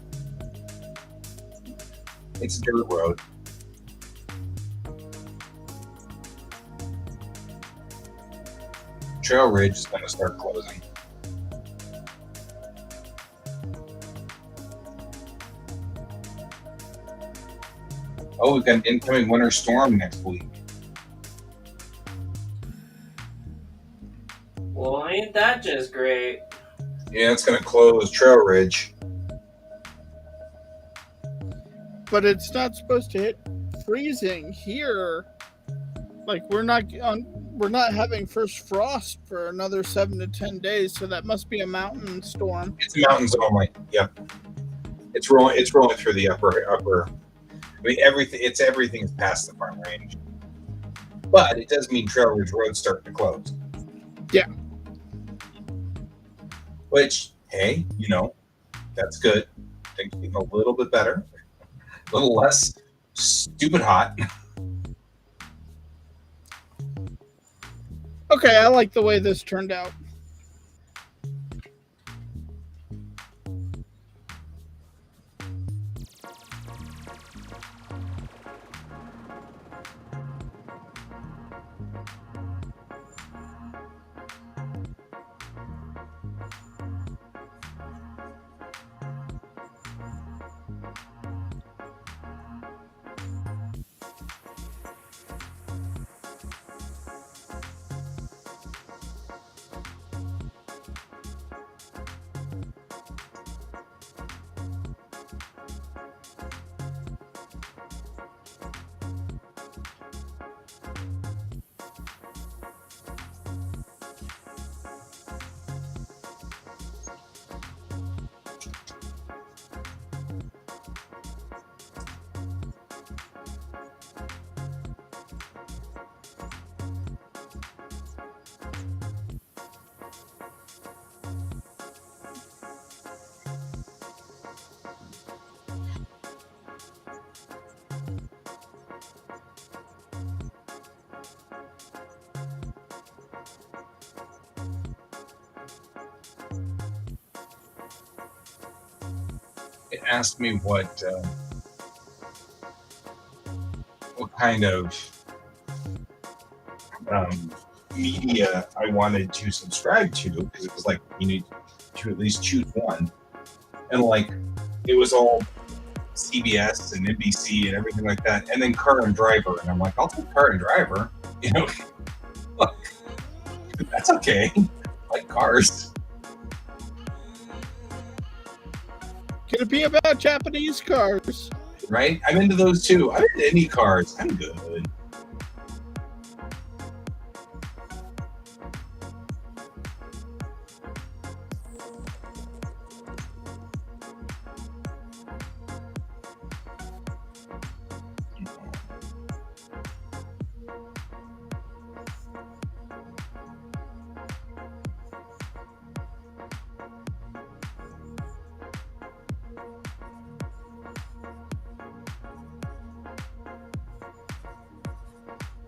It's a dirt road. Trail Ridge is going to start closing. Oh, we've got an incoming winter storm next week.
Well, ain't that just great?
Yeah, it's going to close Trail Ridge.
But it's not supposed to hit freezing here. Like we're not on. we're not having first frost for another 7 to 10 days, so that must be a mountain storm.
It's mountains only. Yep. It's rolling. It's rolling through the upper. I mean, everything. Everything is past the farm range, but it does mean Trail Ridge Road's starting to close.
Yeah.
Which, hey, that's good. Things getting a little bit better, a little less stupid hot.
Okay, I like the way this turned out.
It asked me what kind of media I wanted to subscribe to, because it was like you need to at least choose one, and like it was all CBS and NBC and everything like that, and then Car and Driver, and I'm like, I'll take Car and Driver, that's okay. I like cars.
Could it be about Japanese cars?
Right? I'm into those too. I'm into any cars. I'm good.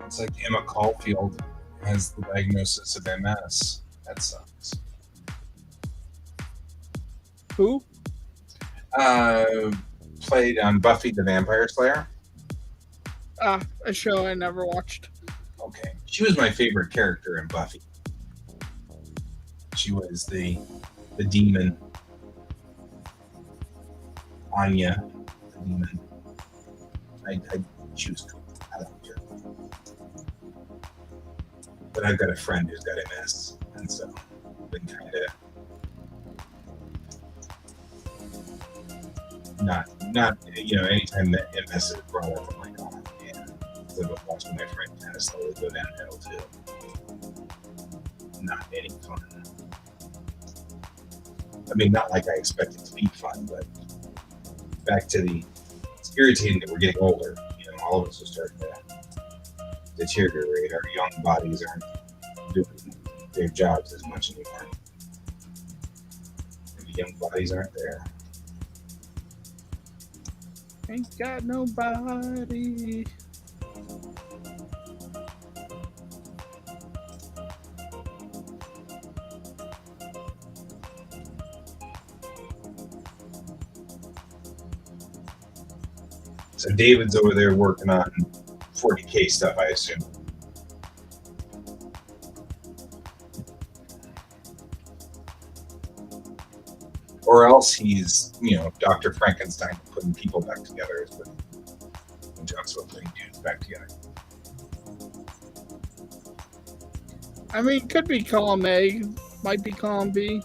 It's like Emma Caulfield has the diagnosis of MS. That sucks.
Who?
Played on Buffy the Vampire Slayer.
A show I never watched.
Okay. She was my favorite character in Buffy. She was the demon. Anya, the demon. She was cool. I liked her. But I've got a friend who's got MS, and so I've been kind of not anytime that MS is brought up, I'm like, oh man, so I've been watching my friend kind of slowly go downhill too. Not any fun. I mean, not like I expect it to be fun, but back to it's irritating that we're getting older. All of us are starting to deteriorate. Our young bodies aren't doing their jobs as much anymore. The young bodies aren't there.
Ain't got nobody.
So David's over there working on 40K stuff, I assume. Or else he's, Dr. Frankenstein putting people back together is what he jokes about putting dudes back together.
I mean, could be column A, might be column B.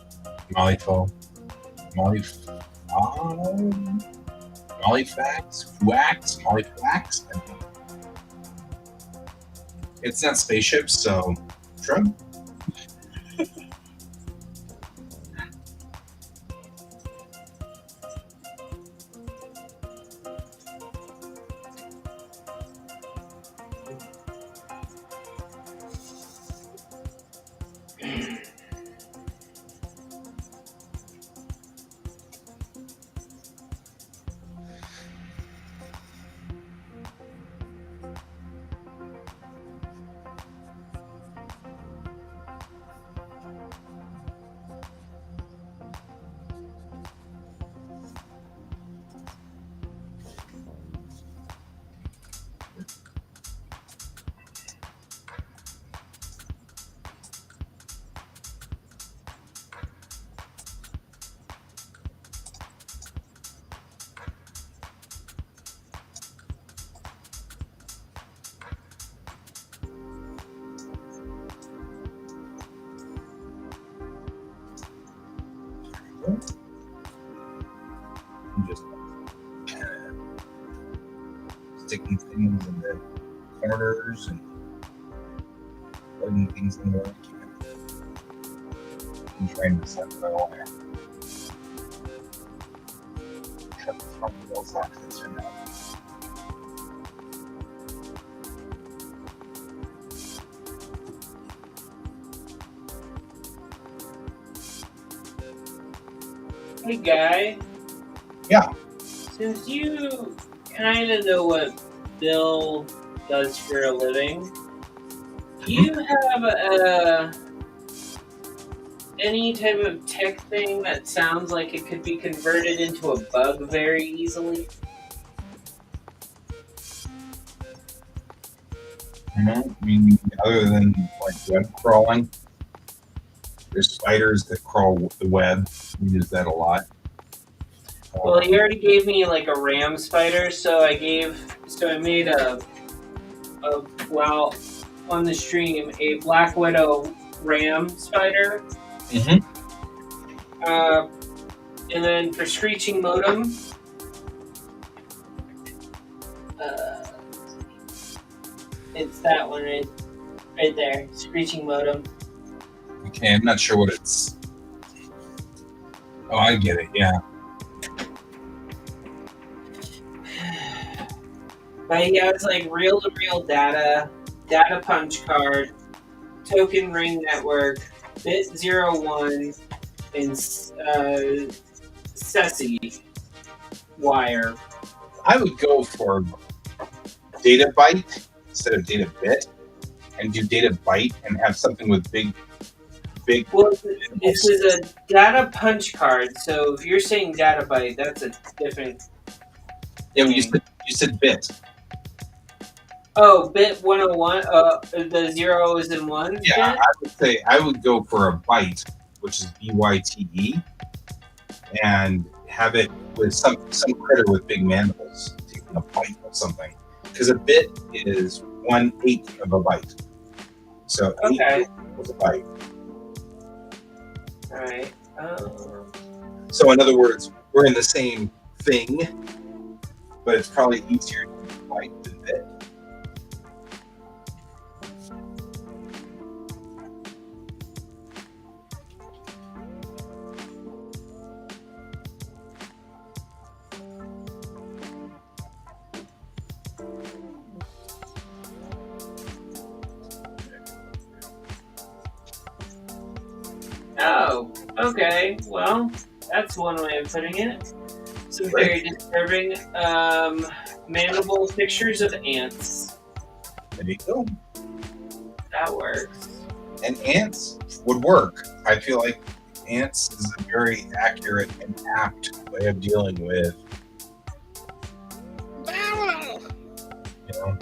Mollyfacts, QuaCks. It's not spaceships, so shrug. I'm just sticking things in the corners and putting things in there. I'm trying to set my wire. Cut the front wheels off this or not.
Hey, Guy.
Yeah.
Since you kind of know what Bill does for a living, do you have any type of tech thing that sounds like it could be converted into a bug very easily?
I mean, other than like web crawling, there's spiders that crawl the web. We use that a lot.
Well, he already gave me like a ram spider, so I made well, on the stream, a Black Widow ram spider.
Mm-hmm.
And then for screeching modem, it's that one right there, screeching modem.
Okay, I'm not sure what it's. Oh, I get it. Yeah.
But he has like reel-to-reel data punch card, token ring network, bit 01, and SESI wire.
I would go for data byte instead of data bit, and do data byte and have something with big.
Well, this is a data punch card, so if you're saying data byte, that's a different.
Yeah, you said bit.
Oh, bit 101. The zeros and ones.
Yeah,
bit?
I would say I would go for a byte, which is BYTE, and have it with some critter with big mandibles taking a bite of something, because a bit is 1/8 of a byte. So
Okay.
8 was a byte.
All right.
So in other words, we're in the same thing, but it's probably easier to use byte than bit.
Oh, okay. Well, that's one way of putting it. Some very disturbing mandible pictures of ants.
There you go.
That works.
And ants would work. I feel like ants is a very accurate and apt way of dealing with, you know.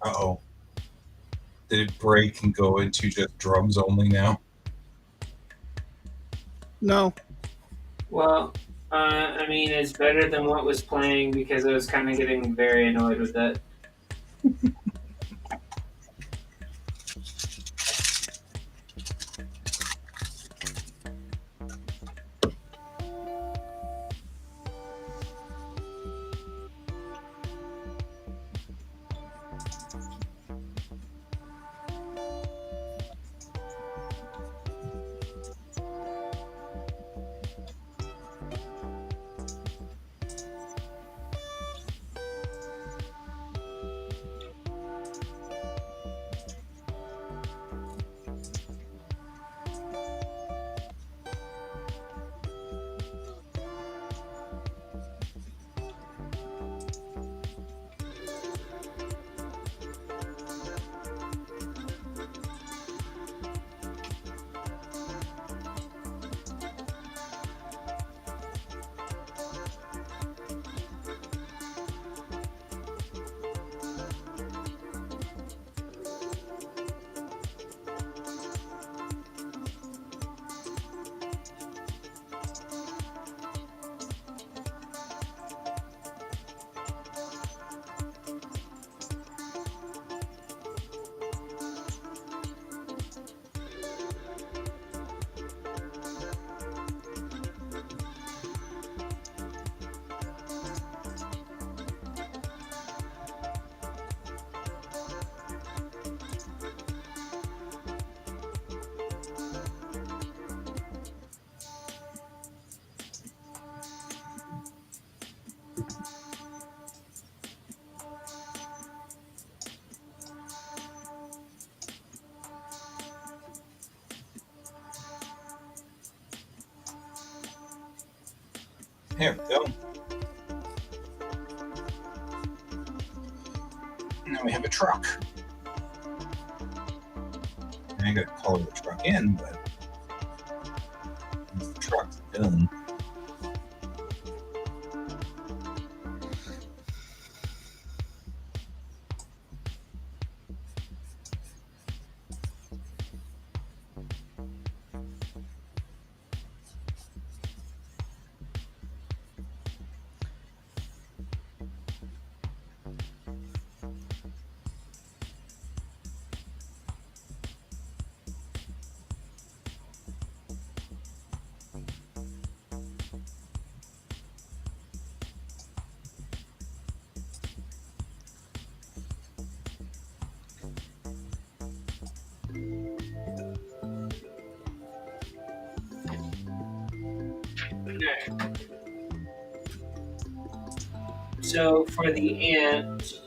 Uh-oh. Did it break and go into just drums only now?
No.
Well, I mean, it's better than what was playing because I was kind of getting very annoyed with that.
There we go. Now we have a truck. I gotta color the truck in, but once the truck's done.
So for the ant,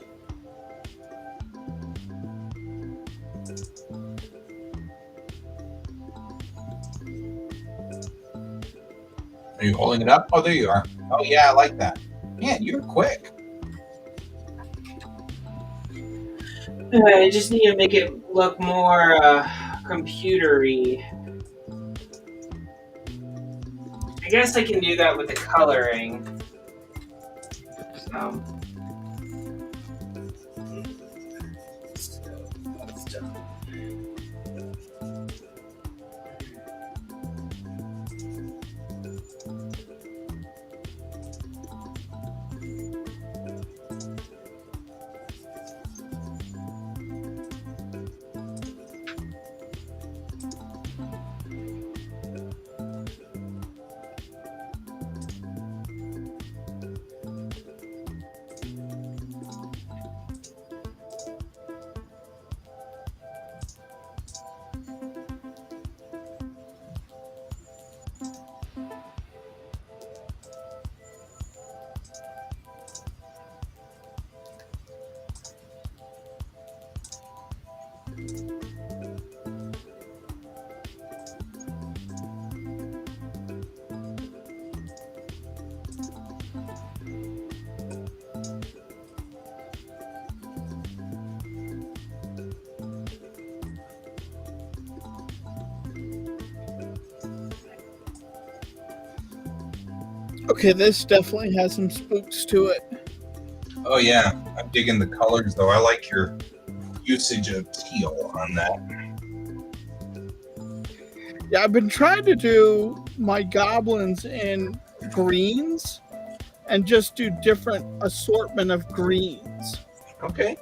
Are you holding it up? Oh, there you are. Oh, yeah, I like that. Man, you're quick.
I just need to make it look more computery. I guess I can do that with the coloring. So that's done.
Okay, this definitely has some spooks to it.
Oh, yeah. I'm digging the colors, though. I like your usage of teal on that.
Yeah, I've been trying to do my goblins in greens and just do different assortment of greens.
Okay.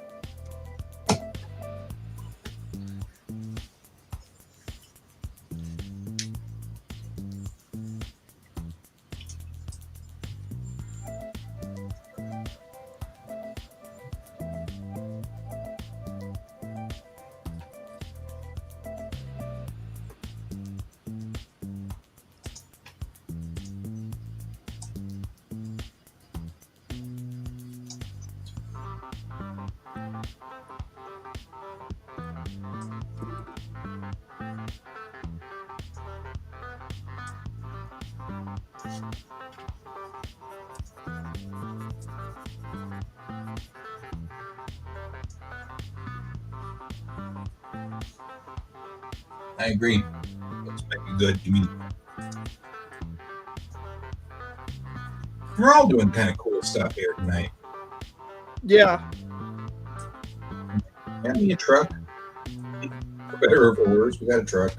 I agree. Looks pretty good to me. We're all doing kind of cool stuff here tonight.
Yeah.
Got me a truck. For better or for worse, we got a truck.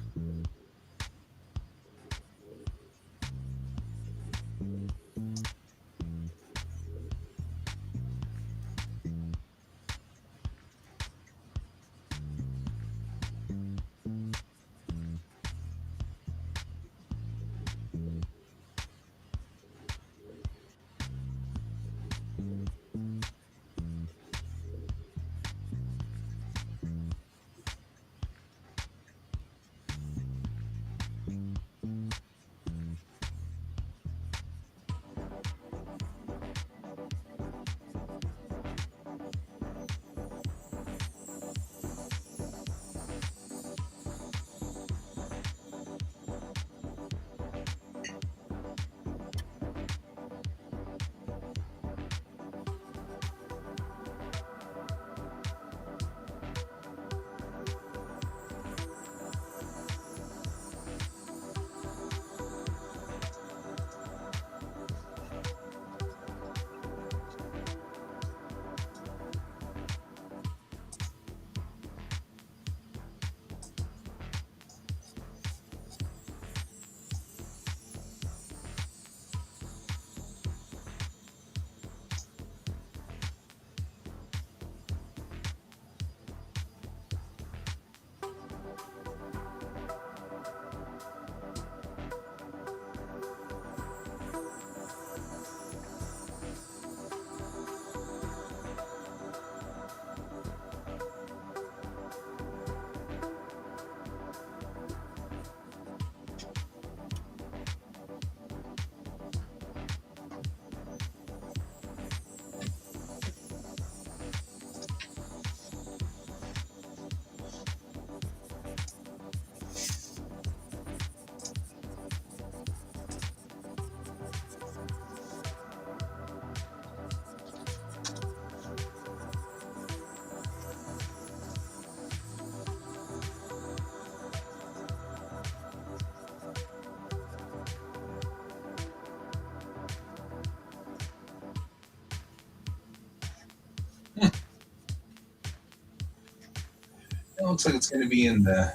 It looks like it's going to be in the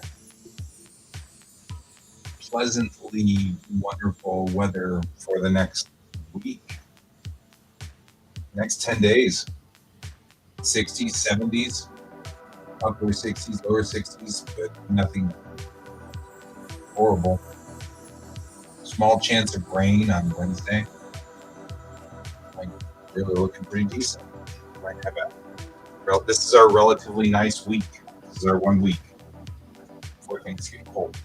pleasantly wonderful weather for the next week, next 10 days. 60s, 70s, upper 60s, lower 60s, but nothing horrible. Small chance of rain on Wednesday. Like, really looking pretty decent. Might have this is our relatively nice week. This is our 1 week before things get cold.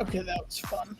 Okay, that was fun.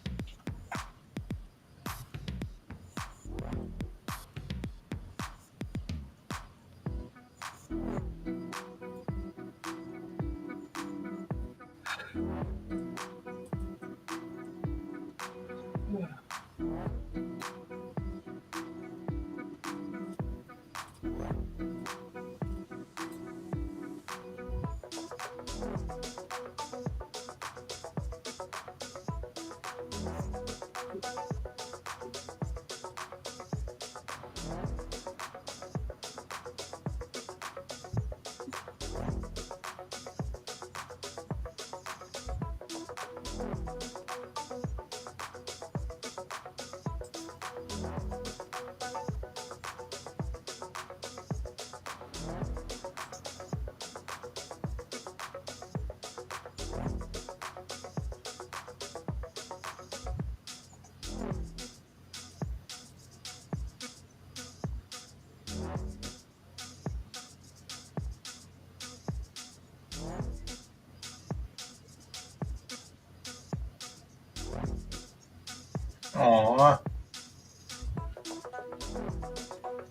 Aww.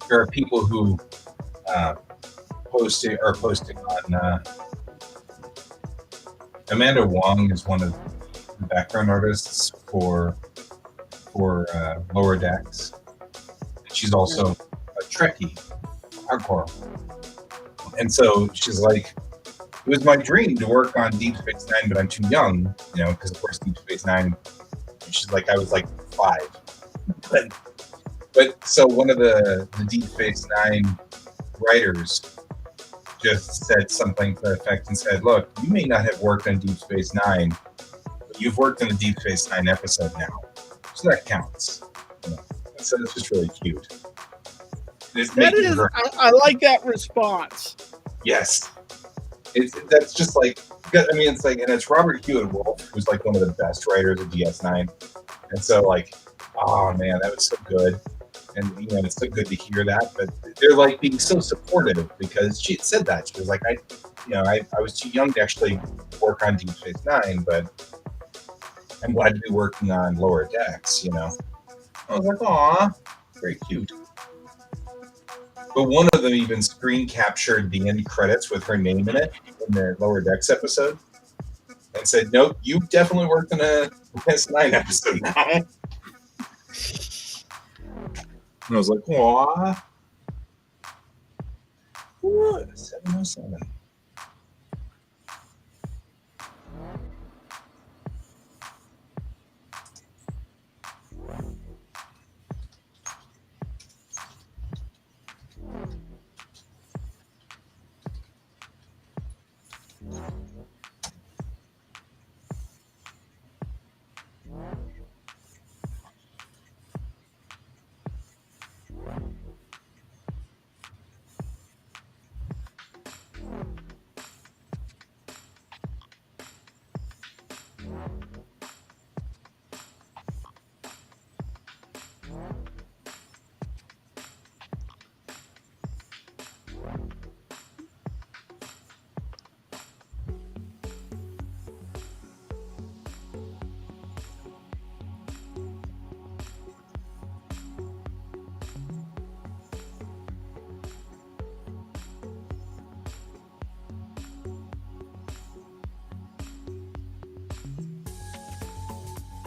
There are people who posting on Amanda Wong is one of the background artists for Lower Decks. She's also a Trekkie, hardcore, and so she's like, it was my dream to work on Deep Space Nine, but I'm too young, because of course Deep Space Nine. She's like, I was like 5, but so one of the Deep Space Nine writers just said something to the effect and said, look, you may not have worked on Deep Space Nine, but you've worked on a Deep Space Nine episode now, so that counts. So it's just really cute.
I like that response.
Yes, that's just like, I mean, it's like, and it's Robert Hewitt Wolf, who's like one of the best writers of DS9, and so like, oh man, that was so good, and it's so good to hear that. But they're like being so supportive because she had said that she was like, I was too young to actually work on Deep Space Nine, but I'm glad to be working on Lower Decks. I was like, aw, very cute. But one of them even screen captured the end credits with her name in it in the Lower Decks episode and said, nope, you definitely worked in a S9 episode now. And I was like, aw. 707.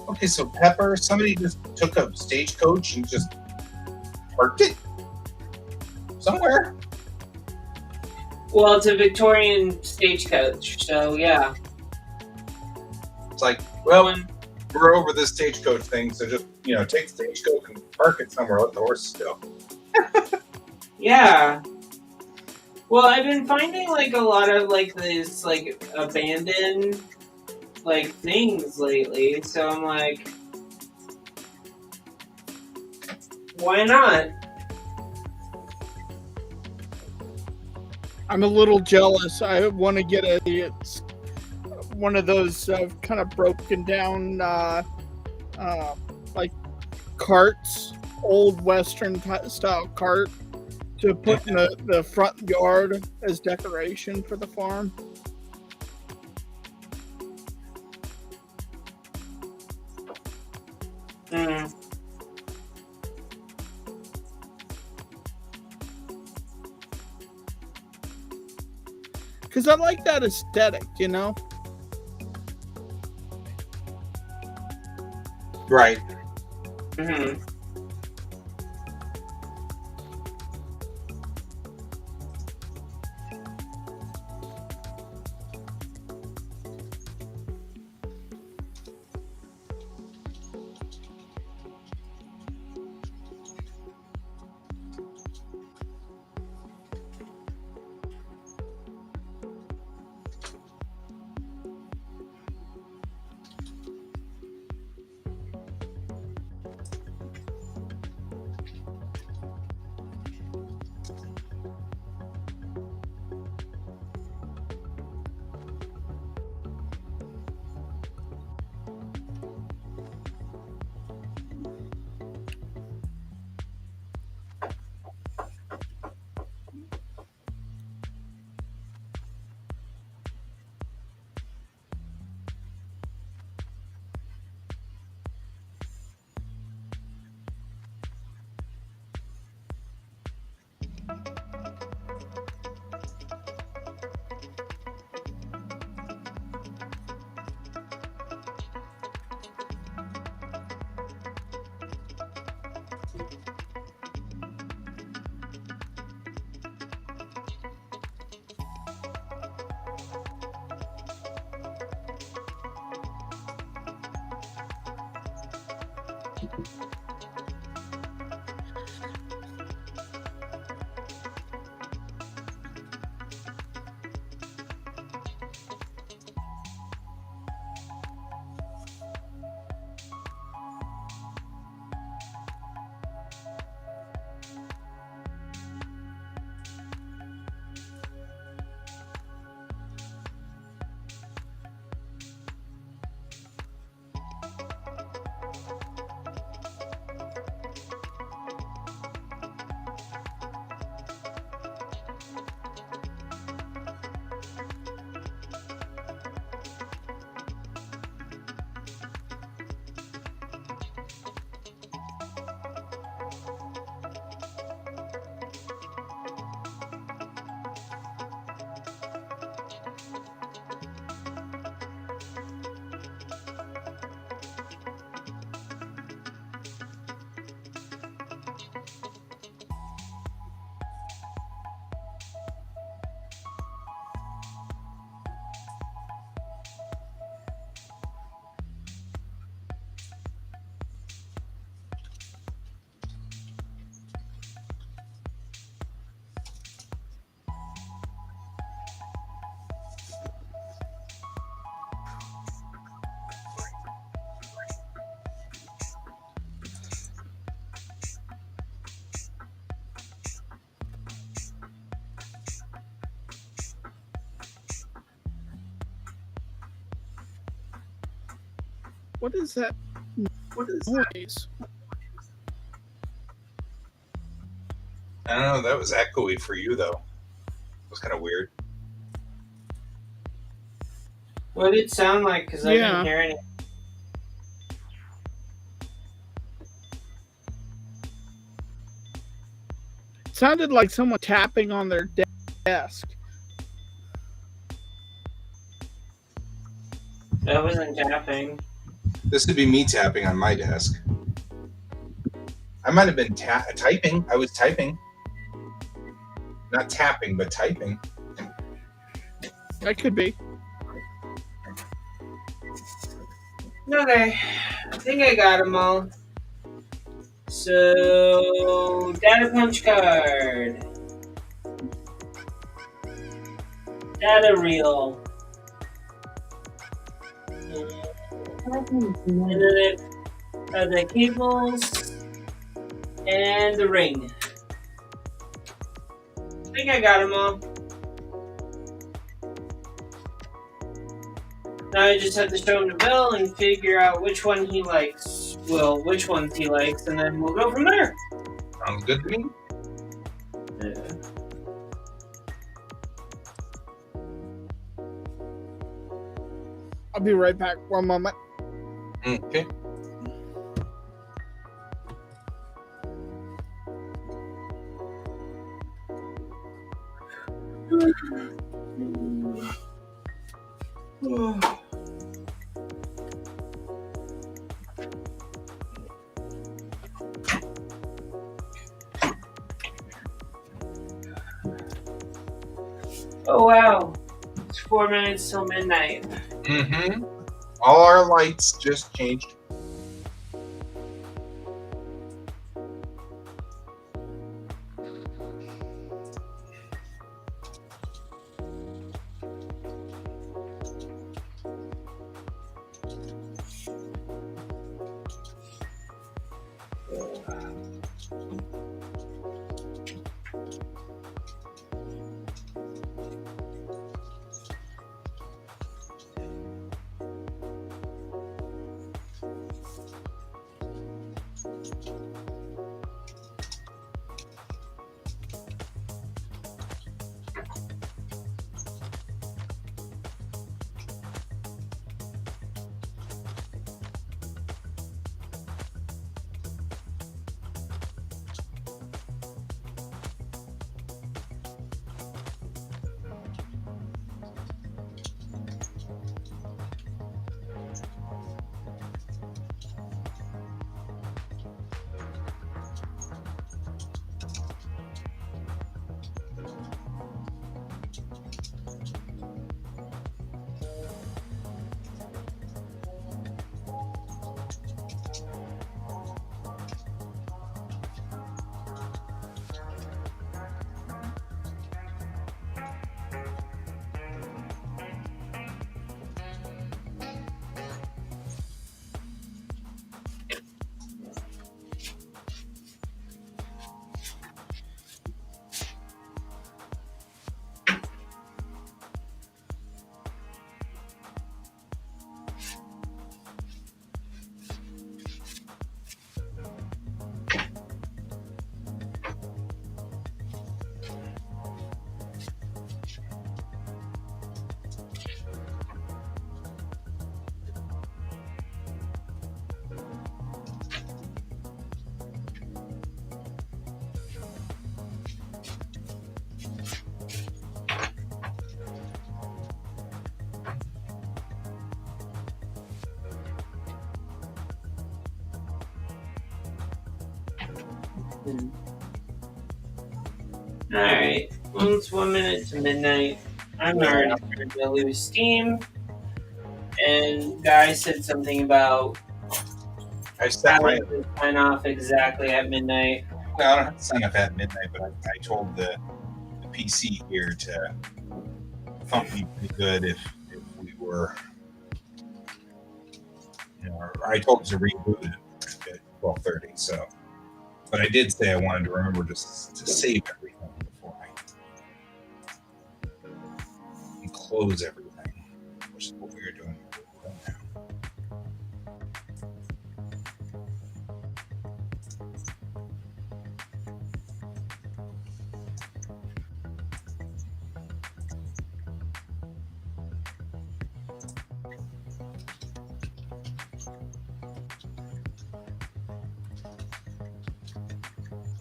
Okay, so Pepper, somebody just took a stagecoach and just parked it somewhere.
Well, it's a Victorian stagecoach, so yeah.
It's like, well, we're over this stagecoach thing, so just take the stagecoach and park it somewhere. Let the horses go.
Yeah. Well, I've been finding like a lot of like these like abandoned like things lately, so I'm like, why not?
I'm a little jealous. I want to get one of those kind of broken down like carts, old Western style cart to put in the front yard as decoration for the farm.
Mm.
Because I like that aesthetic, you know?
Right.
Mm-hmm.
What is that noise?
I don't know. That was echoey for you, though. It was kind of weird.
What did it sound like? Because I didn't hear any.
It sounded like someone tapping on their desk.
That wasn't tapping.
This would be me tapping on my desk. I might have been typing. I was typing. Not tapping, but typing.
That could be.
Okay, I think I got them all. So, data punch card. Data reel. And then it has the cables and the ring. I think I got them all. Now I just have to show him the bill and figure out which one he likes. Well, which ones he likes, and then we'll go from there.
Sounds good to me.
Yeah.
I'll be right back. 1 moment.
Okay.
Oh wow, it's 4 minutes till midnight.
Mm-hmm. All our lights just changed.
Alright, well, it's 1 minute to midnight. I'm already starting to lose steam. And Guy said something about
I set my.
having to sign off exactly at midnight.
No, I don't have to sign up at midnight, but I told the PC here to thump me pretty good if we were. You know, or I told it to reboot it at 12:30. So, but I did say I wanted to remember just to save everything before I close everything, which is what we are doing right now.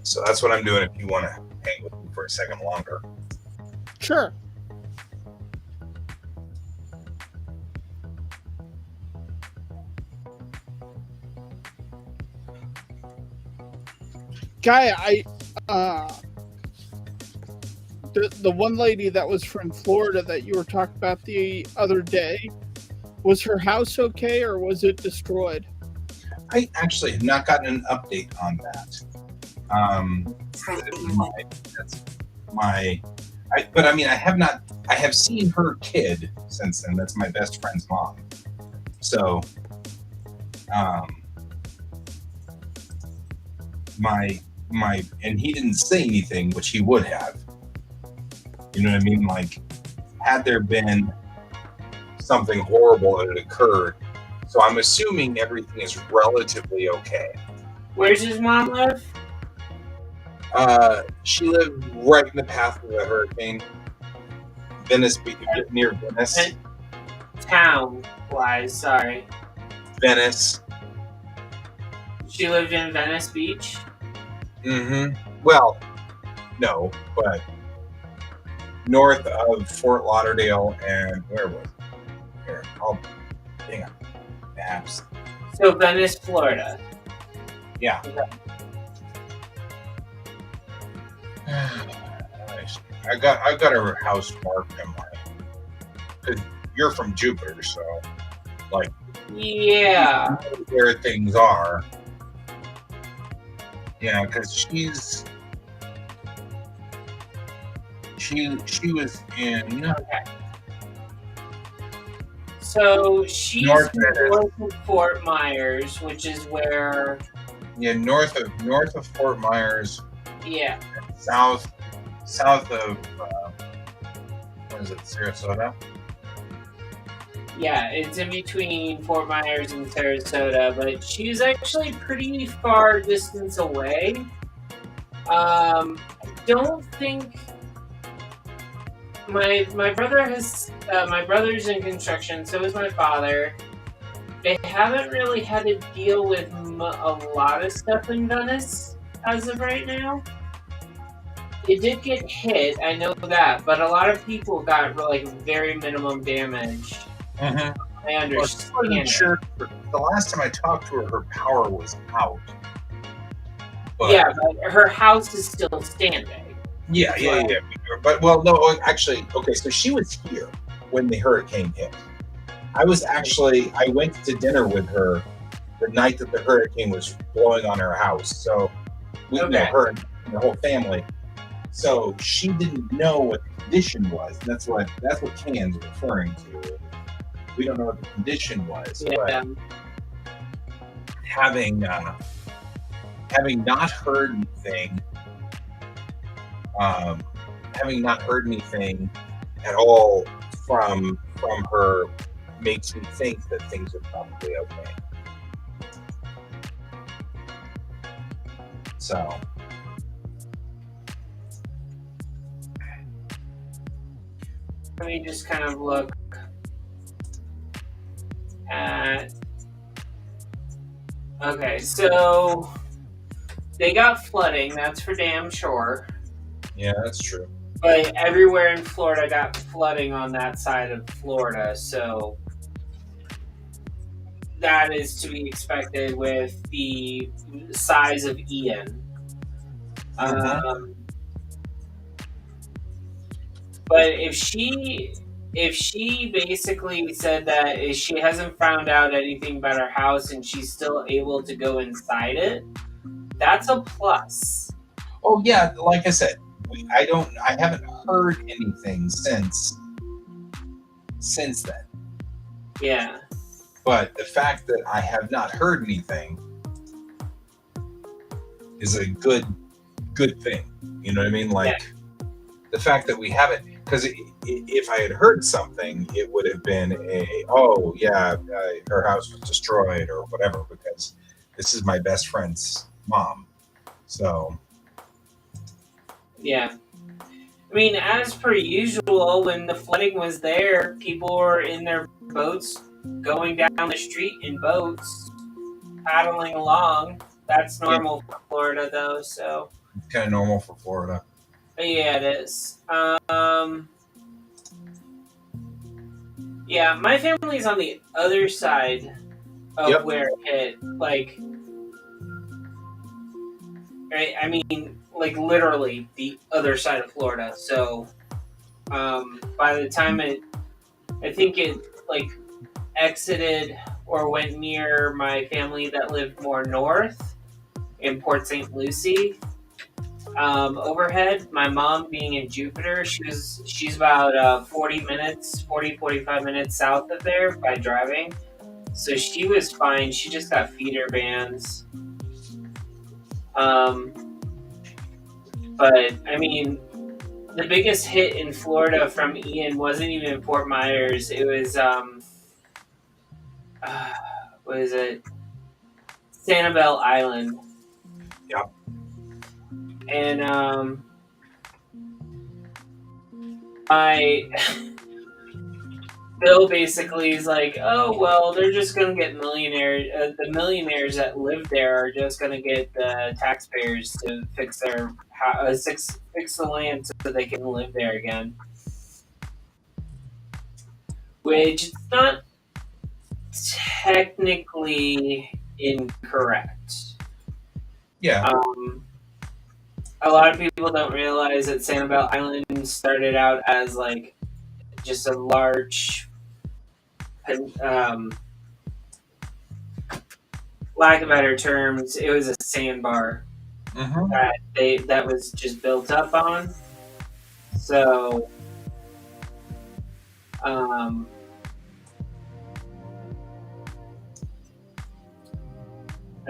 So that's what I'm doing if you want to hang with me for a second longer.
Sure. Guy, the one lady that was from Florida that you were talking about the other day, was her house okay or was it destroyed?
I actually have not gotten an update on that. But I mean, I have not. I have seen her kid since then. That's my best friend's mom. So, and he didn't say anything, which he would have. You know what I mean? Like, had there been something horrible had occurred. So I'm assuming everything is relatively okay.
Where's his mom live?
She lived right in the path of the hurricane. Venice, near Venice.
Town-wise, sorry.
Venice.
She lived in Venice Beach?
Mm-hmm. Well, no, but north of Fort Lauderdale and where was it? Here, hang on. Maps.
So Venice, Florida.
Yeah. I got her house marked in my. Cause you're from Jupiter, so like.
Yeah.
Where things are. Yeah, because she was in.
Okay. So she's
North
of Fort Myers, which is where.
Yeah, north of Fort Myers.
Yeah.
South of what is it, Sarasota?
Yeah, it's in between Fort Myers and Sarasota, but she's actually pretty far distance away. I don't think my brother has my brother's in construction, so is my father. They haven't really had to deal with a lot of stuff in Venice as of right now. It did get hit, I know that, but a lot of people got like very minimum damage.
Mm-hmm.
I understand.
Well, sure. The last time I talked to her, her power was out.
But, yeah, but her house is still standing.
Yeah. But well, no, actually, okay. So she was here when the hurricane hit. I went to dinner with her the night that the hurricane was blowing on her house. So her and her whole family. So she didn't know what the condition was. And that's what Can's referring to. We don't know what the condition was.
Yeah.
But having not heard anything at all from her makes me think that things are probably okay. So
let me just kind of look at. Okay, so they got flooding, that's for damn sure.
Yeah, that's true.
But everywhere in Florida got flooding on that side of Florida, so that is to be expected with the size of Ian.
Mm-hmm.
But if she basically said that she hasn't found out anything about her house and she's still able to go inside it, that's a plus.
Oh yeah, like I said, I haven't heard anything since then.
Yeah.
But the fact that I have not heard anything is a good thing. You know what I mean? Like the fact that we haven't, because if I had heard something, it would have been her house was destroyed or whatever, because this is my best friend's mom. So.
Yeah. I mean, as per usual, when the flooding was there, people were in their boats going down the street in boats, paddling along. That's normal for Florida, though, so.
It's kind of normal for Florida.
Yeah, it is. Yeah, my family's on the other side of where it hit. Like, right? I mean, like, literally the other side of Florida. So, by the time I think it, like, exited or went near my family that lived more north in Port St. Lucie, overhead, my mom being in Jupiter, she's about 45 minutes south of there by driving. So she was fine. She just got feeder bands. But I mean, the biggest hit in Florida from Ian wasn't even Fort Myers. It was what is it? Sanibel Island.
Yep.
And I Bill basically is like, oh well, they're just gonna get millionaires. The millionaires that live there are just gonna get the taxpayers to fix their fix the land so they can live there again. Which is not technically incorrect.
Yeah.
A lot of people don't realize that Sanibel Island started out as like just a large, lack of better terms, it was a sandbar
Mm-hmm.
that was just built up on. So, I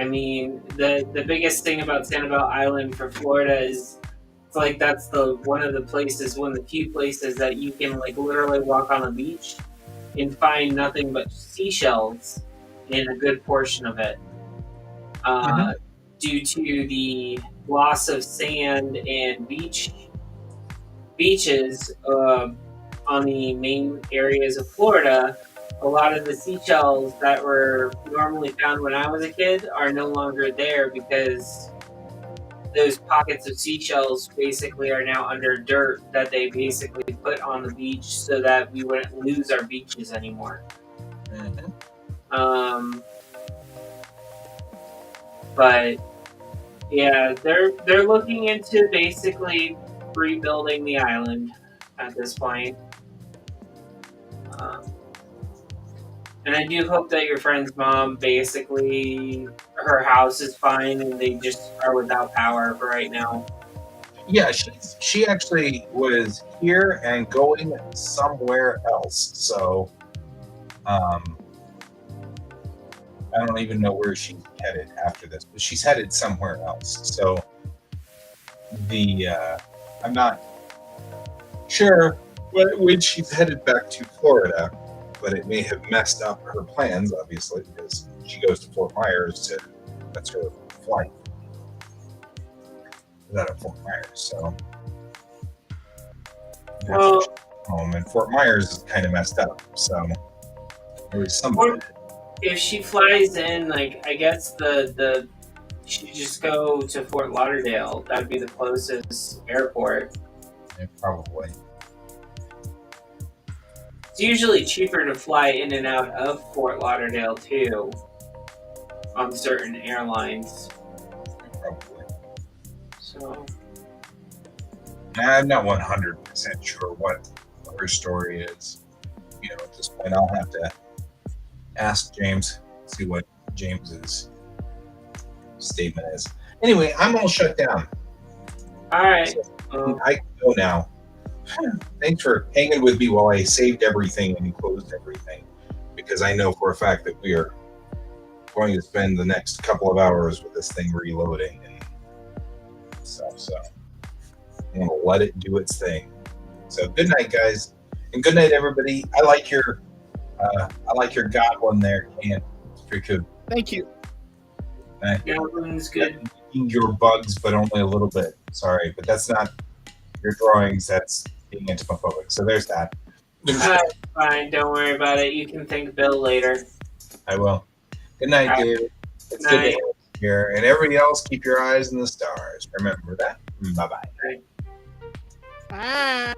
mean, the biggest thing about Sanibel Island for Florida is it's like that's one of the few places that you can like literally walk on a beach and find nothing but seashells in a good portion of it. Due to the loss of sand and beaches on the main areas of Florida, a lot of the seashells that were normally found when I was a kid are no longer there because those pockets of seashells basically are now under dirt that they basically put on the beach so that we wouldn't lose our beaches anymore.
Mm-hmm.
But yeah, they're looking into basically rebuilding the island at this point. And I do hope that your friend's mom basically her house is fine and they just are without power for right now.
Yeah, she actually was here and going somewhere else. So, I don't even know where she's headed after this, but she's headed somewhere else. So, I'm not sure when she's headed back to Florida, but it may have messed up her plans, obviously, because she goes to Fort Myers that's her flight. Out of Fort Myers, so
Well,
home, and Fort Myers is kind of messed up. So there was some.
If she flies in, like I guess the she should just go to Fort Lauderdale. That'd be the closest airport.
Yeah, probably.
It's usually cheaper to fly in and out of Fort Lauderdale too, on certain airlines.
Probably.
So
I'm not 100% sure what her story is. At this point, I'll have to ask James, see what James's statement is. Anyway, I'm all shut down.
all right,
I can go now. Thanks for hanging with me while I saved everything and closed everything, because I know for a fact that we are going to spend the next couple of hours with this thing reloading and stuff. So I'm gonna let it do its thing. So good night, guys, and good night, everybody. I like your goblin there, Ken. It's pretty cool.
Thank you.
Goblin's good.
Your bugs, but only a little bit. Sorry, but that's not your drawings. That's being anthropophobic. So there's that.
Fine, don't worry about it. You can thank Bill later.
I will. Good night,
All right.
David. It's
Night.
good to have you here. And everybody else, keep your eyes on the stars. Remember that. Bye-bye.
Bye.